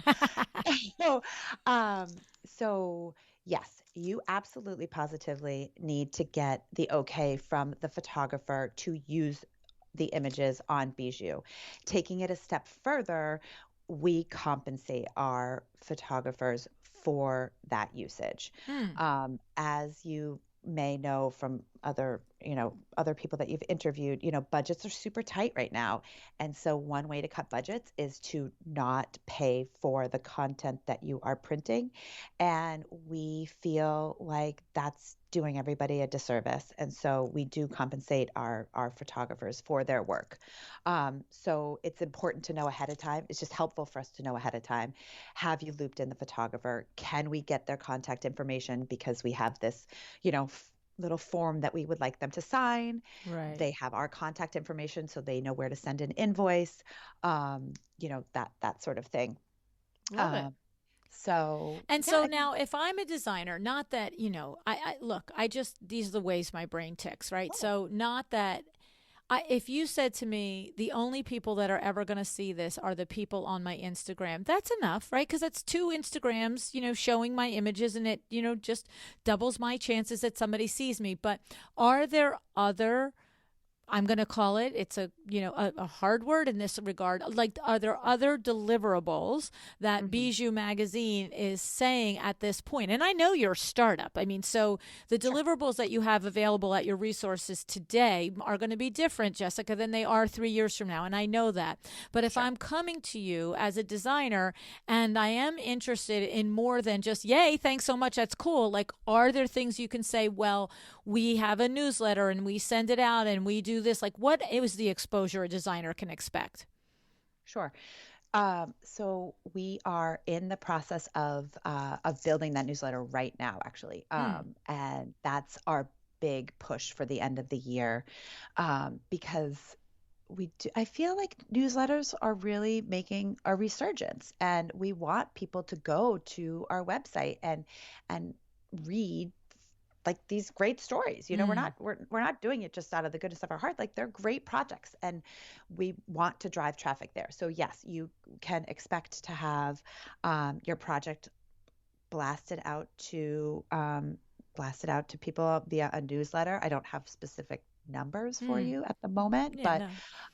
So, um, so yes, you absolutely positively need to get the okay from the photographer to use the images on Bijou. Taking it a step further, we compensate our photographers for that usage. As you may know from other people that you've interviewed, budgets are super tight right now. And so one way to cut budgets is to not pay for the content that you are printing. And we feel like that's doing everybody a disservice. And so we do compensate our photographers for their work. So it's important to know ahead of time. It's just helpful for us to know ahead of time. Have you looped in the photographer? Can we get their contact information? Because we have this, little form that we would like them to sign. right. They have our contact information, so they know where to send an invoice, that sort of thing. Love it. Um, so And yeah, so now, if I'm a designer, not that, I look, these are the ways my brain ticks, right? So, not that, if you said to me, the only people that are ever going to see this are the people on my Instagram, that's enough, right? Because that's two Instagrams, showing my images and it, just doubles my chances that somebody sees me. But are there other I'm going to call it, it's a, a hard word in this regard. Like, are there other deliverables that Hmm. Bijou Magazine is saying at this point? And I know you're a startup. I mean, so the Sure. deliverables that you have available at your resources today are going to be different, Jessica, than they are 3 years from now. And I know that. But if Sure. I'm coming to you as a designer and I am interested in more than just, yay, thanks so much, that's cool. Like, are there things you can say, well, we have a newsletter and we send it out and we do this? Like, what is the exposure a designer can expect? Sure. So we are in the process of building that newsletter right now, actually, Mm, and that's our big push for the end of the year, because I feel like newsletters are really making a resurgence, and we want people to go to our website and read like these great stories. We're mm, not we're not doing it just out of the goodness of our heart. Like, they're great projects, and we want to drive traffic there. So yes, you can expect to have your project blasted out to people via a newsletter. I don't have specific numbers for mm. you at the moment, Yeah, but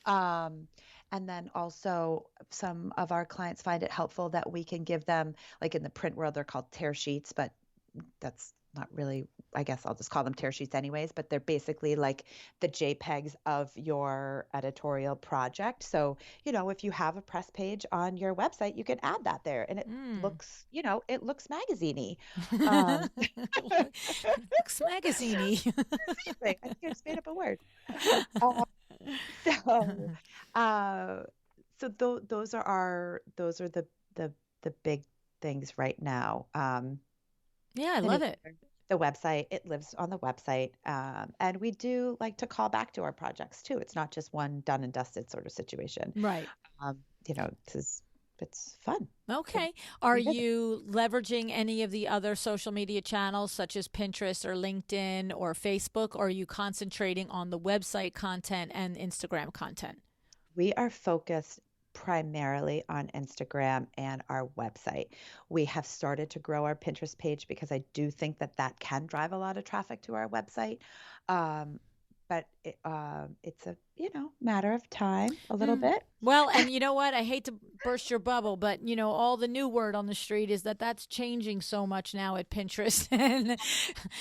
no. um, and then also some of our clients find it helpful that we can give them, like in the print world, they're called tear sheets, but that's not really, I guess I'll just call them tear sheets anyways, but they're basically like the JPEGs of your editorial project. So, if you have a press page on your website, you can add that there, and it Mm. looks, it looks magazine-y. Um, Looks magaziney. Amazing. I think I just made up a word. Uh, so, uh, those are the big things right now. Yeah, I The love it. newsletter, the website, it lives on the website. And we do like to call back to our projects too. It's not just one done and dusted sort of situation. Right. Um, it's fun to Okay. Are revisit. you leveraging any of the other social media channels such as Pinterest or LinkedIn or Facebook, or are you concentrating on the website content and Instagram content? We are focused primarily on Instagram and our website. We have started to grow our Pinterest page because I do think that that can drive a lot of traffic to our website. Um, but it's a, matter of time, a little Mm. bit. Well, and you know what? I hate to burst your bubble, but all the new word on the street is that that's changing so much now at Pinterest, and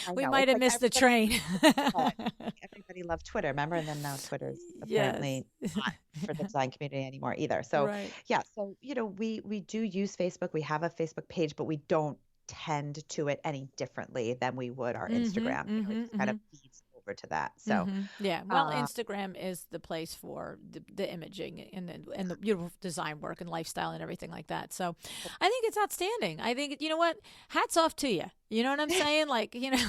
I we know. might It's have like missed the everybody train. loved, everybody loved Twitter, remember? And then now Twitter's Yes. apparently not for the design community anymore either. So Right. yeah, so we do use Facebook. We have a Facebook page, but we don't tend to it any differently than we would our Mm-hmm. Instagram. It Mm-hmm. just kind Mm-hmm. of feeds over to that. So Mm-hmm. Yeah. Well, uh, Instagram is the place for the imaging and the beautiful design work and lifestyle and everything like that. So I think it's outstanding. I think, you know what? Hats off to you. You know what I'm saying? Like, yeah,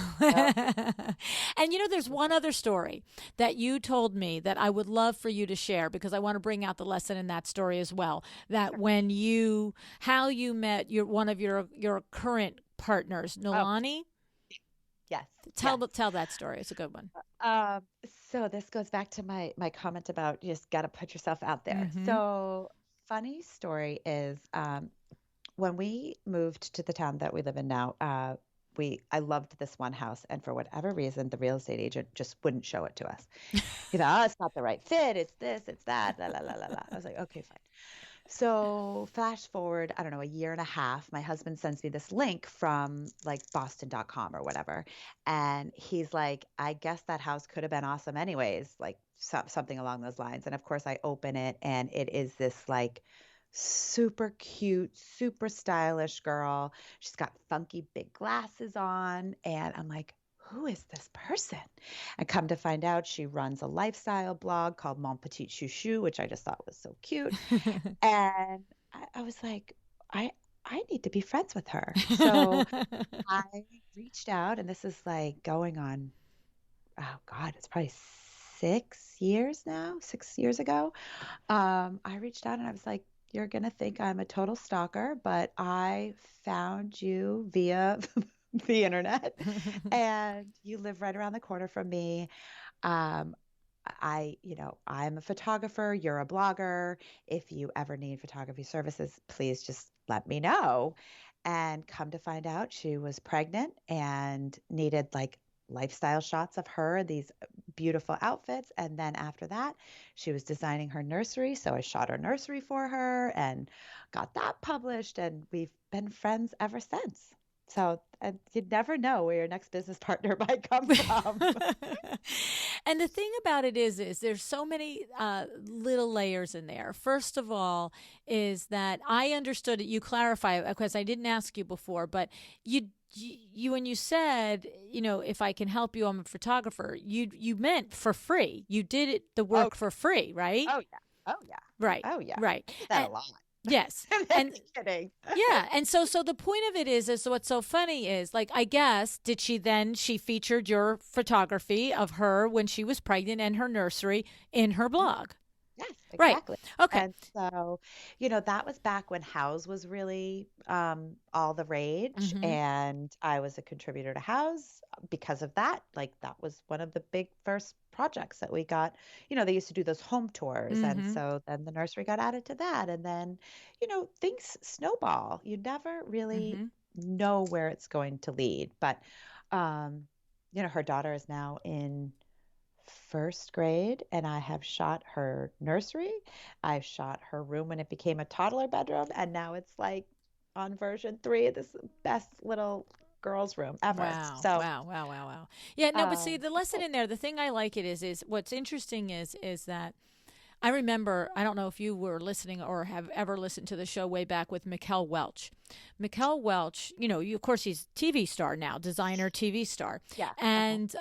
and there's one other story that you told me that I would love for you to share because I want to bring out the lesson in that story as well. That sure. how you met one of your current partners, Oh, Nolani. yes, Tell yes. tell that story. It's a good one. Um, so this goes back to my comment about you just got to put yourself out there. Mm-hmm. So funny story is when we moved to the town that we live in now, I loved this one house, and for whatever reason, the real estate agent just wouldn't show it to us. "Oh, it's not the right fit. It's this, it's that, la la la la la." I was like, okay, fine. So flash forward, I don't know, a year and a half, my husband sends me this link from like Boston.com or whatever. And he's like, I guess that house could have been awesome anyways, like something along those lines. And of course, I open it and it is this like super cute, super stylish girl. She's got funky big glasses on. And I'm like, who is this person? And come to find out, she runs a lifestyle blog called Mon Petit Chouchou, which I just thought was so cute. And I was like, I need to be friends with her. So I reached out, and this is like going on, oh God, it's probably 6 years now, 6 years ago. I reached out and I was like, you're gonna think I'm a total stalker, but I found you via the internet, and you live right around the corner from me. Um, I'm a photographer, you're a blogger. If you ever need photography services, please just let me know. And come to find out, she was pregnant and needed like lifestyle shots of her in these beautiful outfits. And then after that, she was designing her nursery. So I shot her nursery for her and got that published. And we've been friends ever since. So you'd never know where your next business partner might come from. And the thing about it is there's so many little layers in there. First of all, is that I understood it. You clarify because I didn't ask you before, but you when you said, if I can help you, I'm a photographer. You meant for free. You did the Oh, work for free, right? oh yeah. Oh yeah. Right, Oh yeah. right. I do that And a lot. yes, I'm and just kidding. yeah, and so the point of it is what's so funny is like I guess she featured your photography of her when she was pregnant and her nursery in her blog. Yes, Right. exactly. Okay. And so, that was back when House was really all the rage. Mhm. And I was a contributor to House because of that. Like, that was one of the big first projects that we got. They used to do those home tours. And Mhm. so then the nursery got added to that. And then, things snowball. You never really Mhm. know where it's going to lead. But, um, her daughter is now in first grade and I have shot her nursery. I've shot her room when it became a toddler bedroom. And now it's like on version 3 of this best little girl's room ever. Wow. So, Wow. Wow. Wow. Wow. Yeah, no, but see the it's lesson like, in there, the thing I like it is what's interesting is that I remember, I don't know if you were listening or have ever listened to the show way back with Mikkel Welch. Mikkel Welch, of course, he's TV star now, designer TV star. yeah. And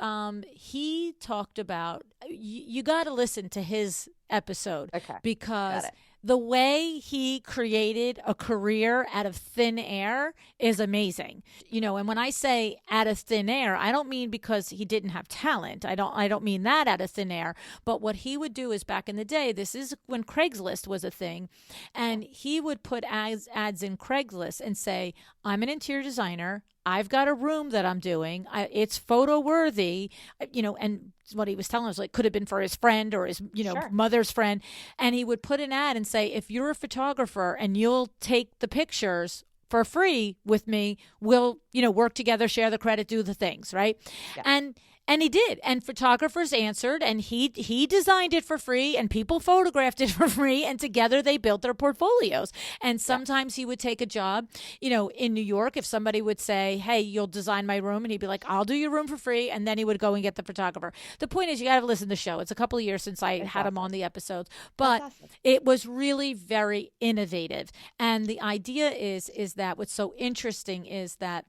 he talked about, you got to listen to his episode Okay. Got because it. the way he created a career out of thin air is amazing. And when I say out of thin air, I don't mean because he didn't have talent. I don't mean that out of thin air, but what he would do is back in the day, this is when Craigslist was a thing, and he would put ads in Craigslist and say, I'm an interior designer. I've got a room that I'm doing. It's photo worthy, and what he was telling us, like, could have been for his friend or his, Sure. mother's friend. And he would put an ad and say, if you're a photographer and you'll take the pictures for free with me, we'll, work together, share the credit, do the things, right? Yeah. And he did, and photographers answered, and he designed it for free, and people photographed it for free, and together they built their portfolios. And Yeah. sometimes he would take a job, in New York, if somebody would say, "Hey, you'll design my room," and he'd be like, "I'll do your room for free," and then he would go and get the photographer. The point is, you got to listen to the show. It's a couple of years since I It's had him awesome. on the episodes, That's but awesome. it was really very innovative. And the idea is that what's so interesting is that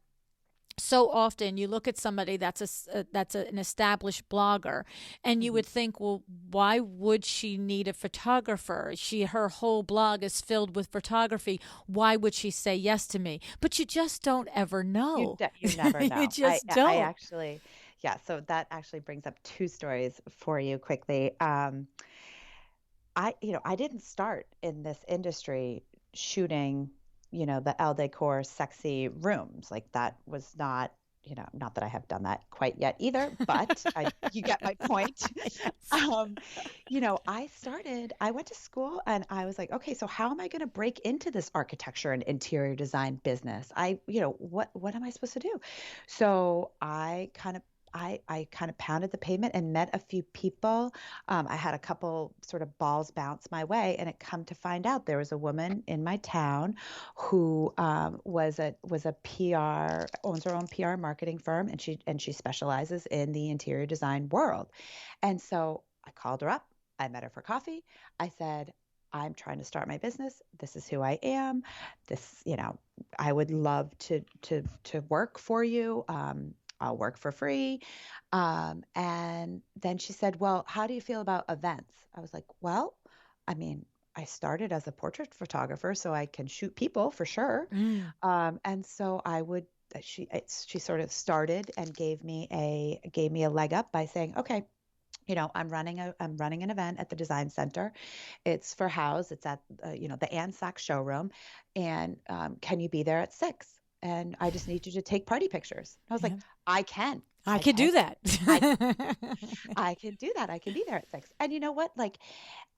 so often you look at somebody an established blogger and you Hmm. would think, well, why would she need a photographer? Her whole blog is filled with photography. Why would she say yes to me? But you just don't ever know. You never You know. just I don't. actually, yeah. So that actually brings up two stories for you quickly. I didn't start in this industry shooting, the Elle decor sexy rooms. Like that was not, not that I have done that quite yet either, but you get my point. Yes. Um, I went to school and I was like, okay, so how am I going to break into this architecture and interior design business? What am I supposed to do? So I kind of pounded the pavement and met a few people. I had a couple sort of balls bounce my way, and it come to find out there was a woman in my town who was a PR, owns her own PR marketing firm, and she specializes in the interior design world. And so I called her up. I met her for coffee. I said, I'm trying to start my business. This is who I am. This, I would love to work for you. I'll work for free. And then she said, well, how do you feel about events? I was like, well, I mean, I started as a portrait photographer, so I can shoot people for sure. Mm. And so she sort of started and gave me a leg up by saying, okay, I'm running an event at the design center. It's for House. It's at the Ansac showroom, and can you be there at 6? And I just need you to take party pictures. I was like, Yeah. I can. I I could can. do that. I I can do that. I can be there at 6. And you know what? Like,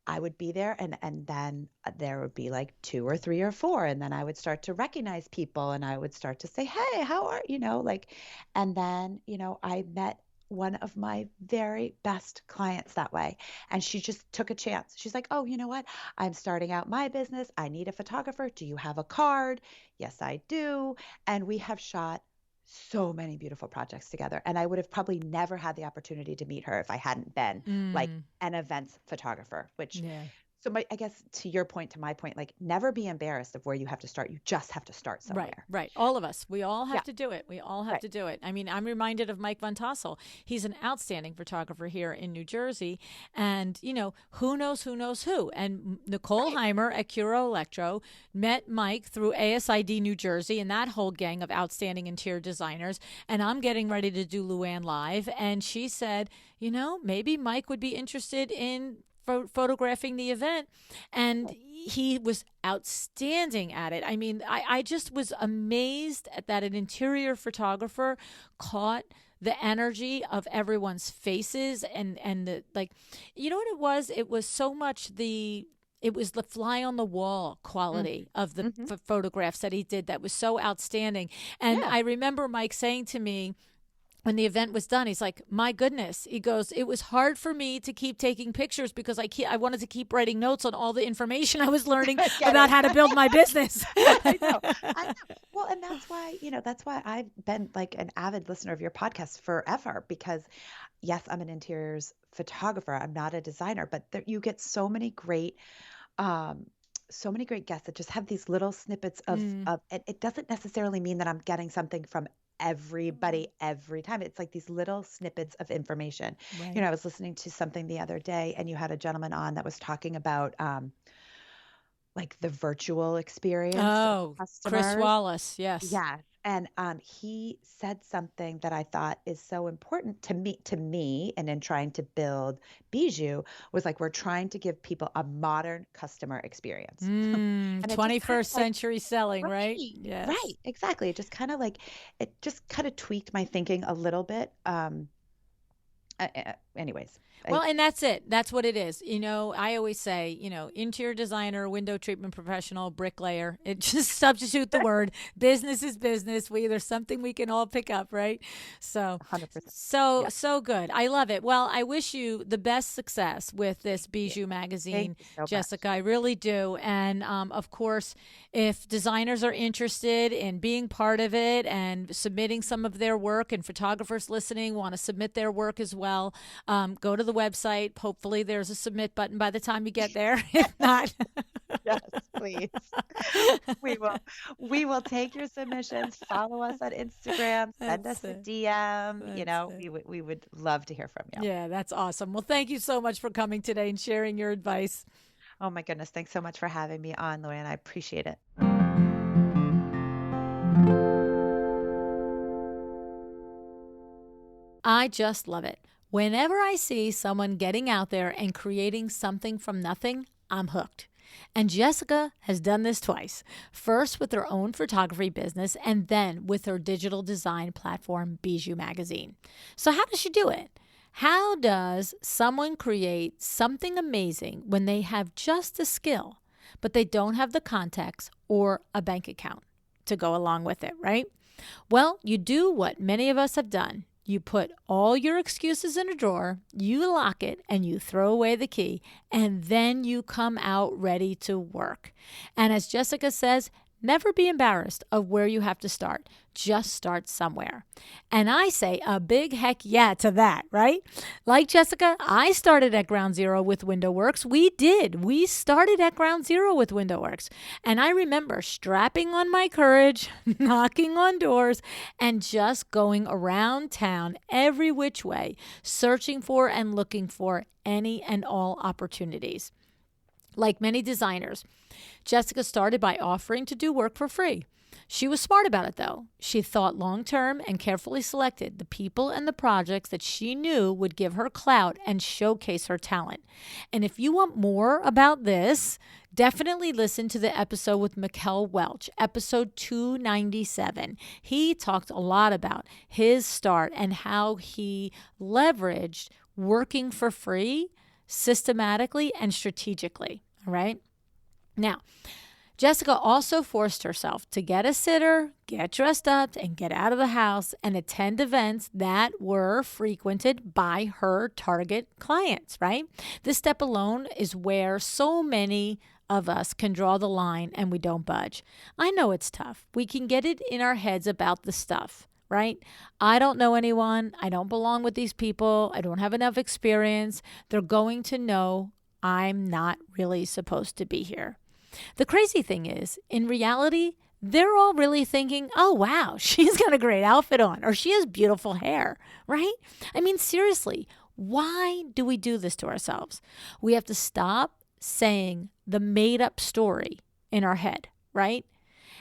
I would be there, and then there would be like 2 or 3 or 4, and then I would start to recognize people, and I would start to say, "Hey, how are like?" And then I met one of my very best clients that way. And she just took a chance. She's like, oh, you know what? I'm starting out my business. I need a photographer. Do you have a card? Yes, I do. And we have shot so many beautiful projects together. And I would have probably never had the opportunity to meet her if I hadn't been like Mm, an events photographer, which yeah. so I guess to your point, to my point, like never be embarrassed of where you have to start. You just have to start Right, somewhere. right. All of us. We all have Yeah. to do it. We all have Right. to do it. I mean, I'm reminded of Mike Von Tassel. He's an outstanding photographer here in New Jersey. And, who knows who knows who? And Nicole Right. Heimer at Curo Electro met Mike through ASID New Jersey and that whole gang of outstanding interior designers. And I'm getting ready to do LuAnn Live. And she said, maybe Mike would be interested in photographing the event. And he was outstanding at it. I mean, I just was amazed at that an interior photographer caught the energy of everyone's faces and the like. You know what it was? It was so much it was the fly on the wall quality of the Mm-hmm. photographs that he did that was so outstanding. And Yeah. I remember Mike saying to me, when the event was done, he's like, "My goodness," he goes, "It was hard for me to keep taking pictures because I wanted to keep writing notes on all the information I was learning I get about it. how to build my business." I know. I know. Well, and that's why I've been like an avid listener of your podcast forever because yes, I'm an interiors photographer. I'm not a designer, but you get um, so many great guests that just have these little snippets Mm, of it doesn't necessarily mean that I'm getting something from everybody every time. It's like these little snippets of information. right. I was listening to something the other day and you had a gentleman on that was talking about like the virtual experience of Oh, Chris customers. Wallace. Yes. Yes. And he said something that I thought is so important to me, and in trying to build Bijou was like we're trying to give people a modern customer experience. And it just kind of 21st like century selling, right? right, Yes. right, exactly. It just kind of tweaked my thinking a little bit. Anyways, Well, and that's it. That's what it is. I always say, interior designer, window treatment professional, bricklayer. It just substitute the word. Business is business. There's something we can all pick up, right? So, 100%. so, Yeah. so good. I love it. Well, I wish you the best success with this Yeah. Bijou Thank magazine, you so much. Jessica. I really do. And of course, if designers are interested in being part of it and submitting some of their work, and photographers listening want to submit their work as well, go to the website. Hopefully, there's a submit button by the time you get there. If not, Yes, please. We will we will take your submissions. Follow us on Instagram, send that's us a it. DM. That's it. We would love to hear from you. Yeah, that's awesome. Well, thank you so much for coming today and sharing your advice. Oh my goodness, thanks so much for having me on, LuAnn. I appreciate it. I just love it. Whenever I see someone getting out there and creating something from nothing, I'm hooked. And Jessica has done this twice. First with her own photography business and then with her digital design platform, Bijou Magazine. So how does she do it? How does someone create something amazing when they have just a skill, but they don't have the context or a bank account to go along with it, right? Well, you do what many of us have done. You put all your excuses in a drawer, you lock it, and you throw away the key, and then you come out ready to work. And as Jessica says, never be embarrassed of where you have to start. Just start somewhere. And I say a big heck yeah to that, right? Like Jessica, I started at ground zero with WindowWorks. We did. We started at ground zero with WindowWorks. And I remember strapping on my courage, knocking on doors, and just going around town every which way, searching for and looking for any and all opportunities. Like many designers, Jessica started by offering to do work for free. She was smart about it, though. She thought long term and carefully selected the people and the projects that she knew would give her clout and showcase her talent. And if you want more about this, definitely listen to the episode with Mikkel Welch, episode 297. He talked a lot about his start and how he leveraged working for free systematically and strategically. All right. Now, Jessica also forced herself to get a sitter, get dressed up, and get out of the house and attend events that were frequented by her target clients, right? This step alone is where so many of us can draw the line and we don't budge. I know it's tough. We can get it in our heads about the stuff, right? I don't know anyone. I don't belong with these people. I don't have enough experience. They're going to know I'm not really supposed to be here. The crazy thing is, in reality, they're all really thinking, oh, wow, she's got a great outfit on, or she has beautiful hair, right? I mean, seriously, why do we do this to ourselves? We have to stop saying the made up story in our head, right?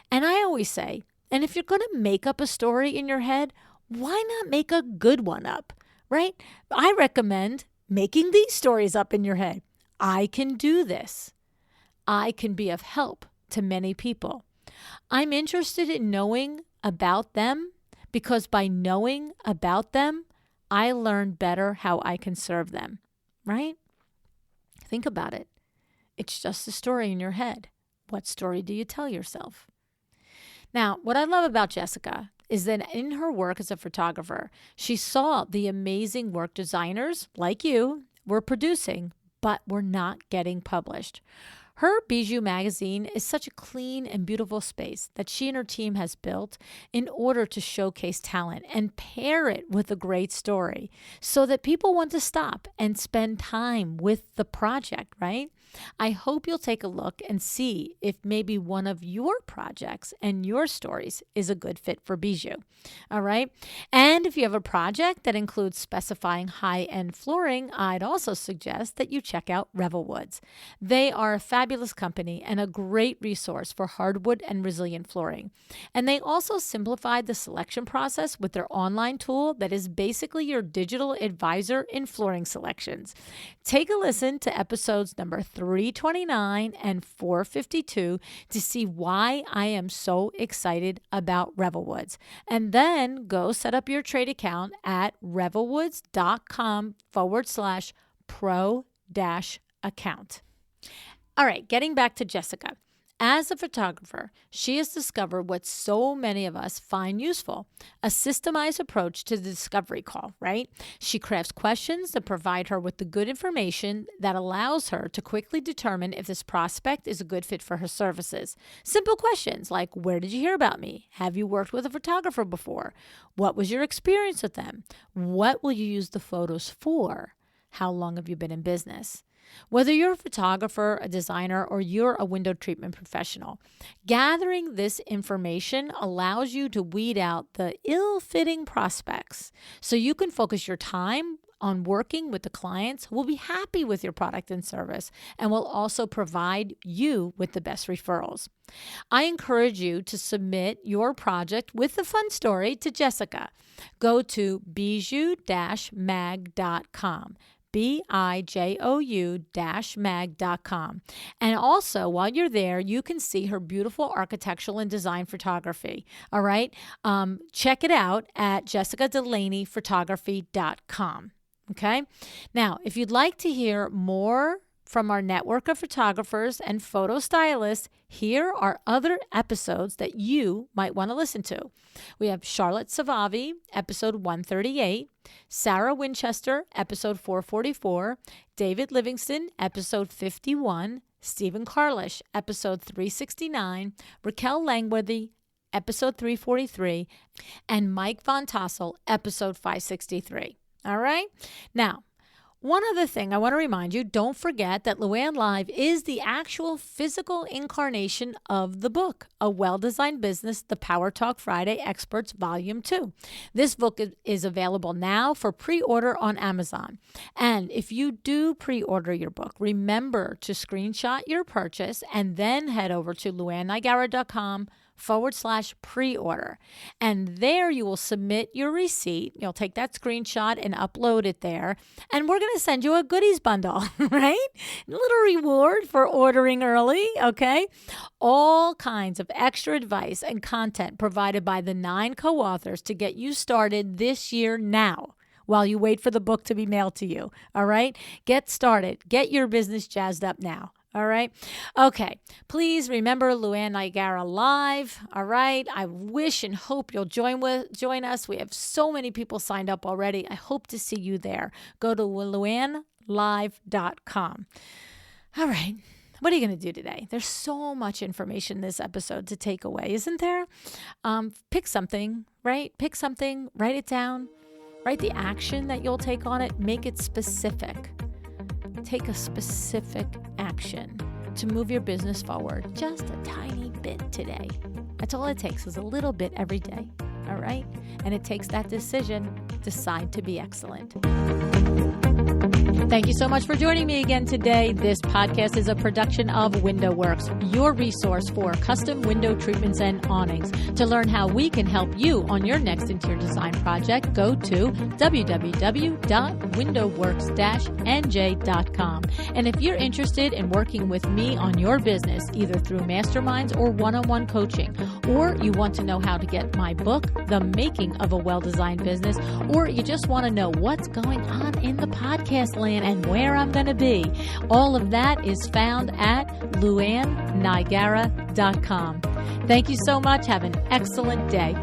And I always say, and if you're going to make up a story in your head, why not make a good one up, right? I recommend making these stories up in your head. I can do this. I can be of help to many people. I'm interested in knowing about them because by knowing about them, I learn better how I can serve them, right? Think about it. It's just a story in your head. What story do you tell yourself? Now, what I love about Jessica is that in her work as a photographer, she saw the amazing work designers like you were producing, but were not getting published. Her Bijou Magazine is such a clean and beautiful space that she and her team has built in order to showcase talent and pair it with a great story so that people want to stop and spend time with the project, right? I hope you'll take a look and see if maybe one of your projects and your stories is a good fit for Bijou. All right. And if you have a project that includes specifying high-end flooring, I'd also suggest that you check out Revelwoods. They are a fabulous company and a great resource for hardwood and resilient flooring. And they also simplified the selection process with their online tool that is basically your digital advisor in flooring selections. Take a listen to episodes number 329 and 452 to see why I am so excited about Revelwoods. And then go set up your trade account at revelwoods.com/pro-account. All right, getting back to Jessica. As a photographer, she has discovered what so many of us find useful, a systemized approach to the discovery call, right? She crafts questions that provide her with the good information that allows her to quickly determine if this prospect is a good fit for her services. Simple questions like, where did you hear about me? Have you worked with a photographer before? What was your experience with them? What will you use the photos for? How long have you been in business? Whether you're a photographer, a designer, or you're a window treatment professional, gathering this information allows you to weed out the ill-fitting prospects so you can focus your time on working with the clients who will be happy with your product and service and will also provide you with the best referrals. I encourage you to submit your project with a fun story to Jessica. Go to bijou-mag.com. bijou-mag.com. And also, while you're there, you can see her beautiful architectural and design photography. All right. Check it out at jessicadelaneyphotography.com. Okay. Now, if you'd like to hear more from our network of photographers and photo stylists, here are other episodes that you might want to listen to. We have Charlotte Savavi, episode 138, Sarah Winchester, episode 444, David Livingston, episode 51, Stephen Carlish, episode 369, Raquel Langworthy, episode 343, and Mike Von Tassel, episode 563. All right? Now, one other thing I want to remind you, don't forget that LuAnn Live is the actual physical incarnation of the book, A Well-Designed Business, The Power Talk Friday Experts, Volume 2. This book is available now for pre-order on Amazon. And if you do pre-order your book, remember to screenshot your purchase and then head over to luannigara.com/pre-order. And there you will submit your receipt. You'll take that screenshot and upload it there. And we're going to send you a goodies bundle, right? A little reward for ordering early, okay? All kinds of extra advice and content provided by the 9 co-authors to get you started this year now, while you wait for the book to be mailed to you, all right? Get started. Get your business jazzed up now. All right. Okay. Please remember LuAnn Niagara Live. All right. I wish and hope you'll join us. We have so many people signed up already. I hope to see you there. Go to LuAnnLive.com. All right. What are you going to do today? There's so much information in this episode to take away, isn't there? Pick something, right? Pick something, write it down, write the action that you'll take on it, make it specific. Take a specific action to move your business forward just a tiny bit today. That's all it takes, is a little bit every day. All right? And it takes that decision. Decide to be excellent. Thank you so much for joining me again today. This podcast is a production of WindowWorks, your resource for custom window treatments and awnings. To learn how we can help you on your next interior design project, go to www.windowworks-nj.com. And if you're interested in working with me on your business, either through masterminds or one-on-one coaching, or you want to know how to get my book, The Making of a Well-Designed Business, or you just want to know what's going on in the podcast land and where I'm going to be, all of that is found at LuAnnNiagara.com. Thank you so much. Have an excellent day.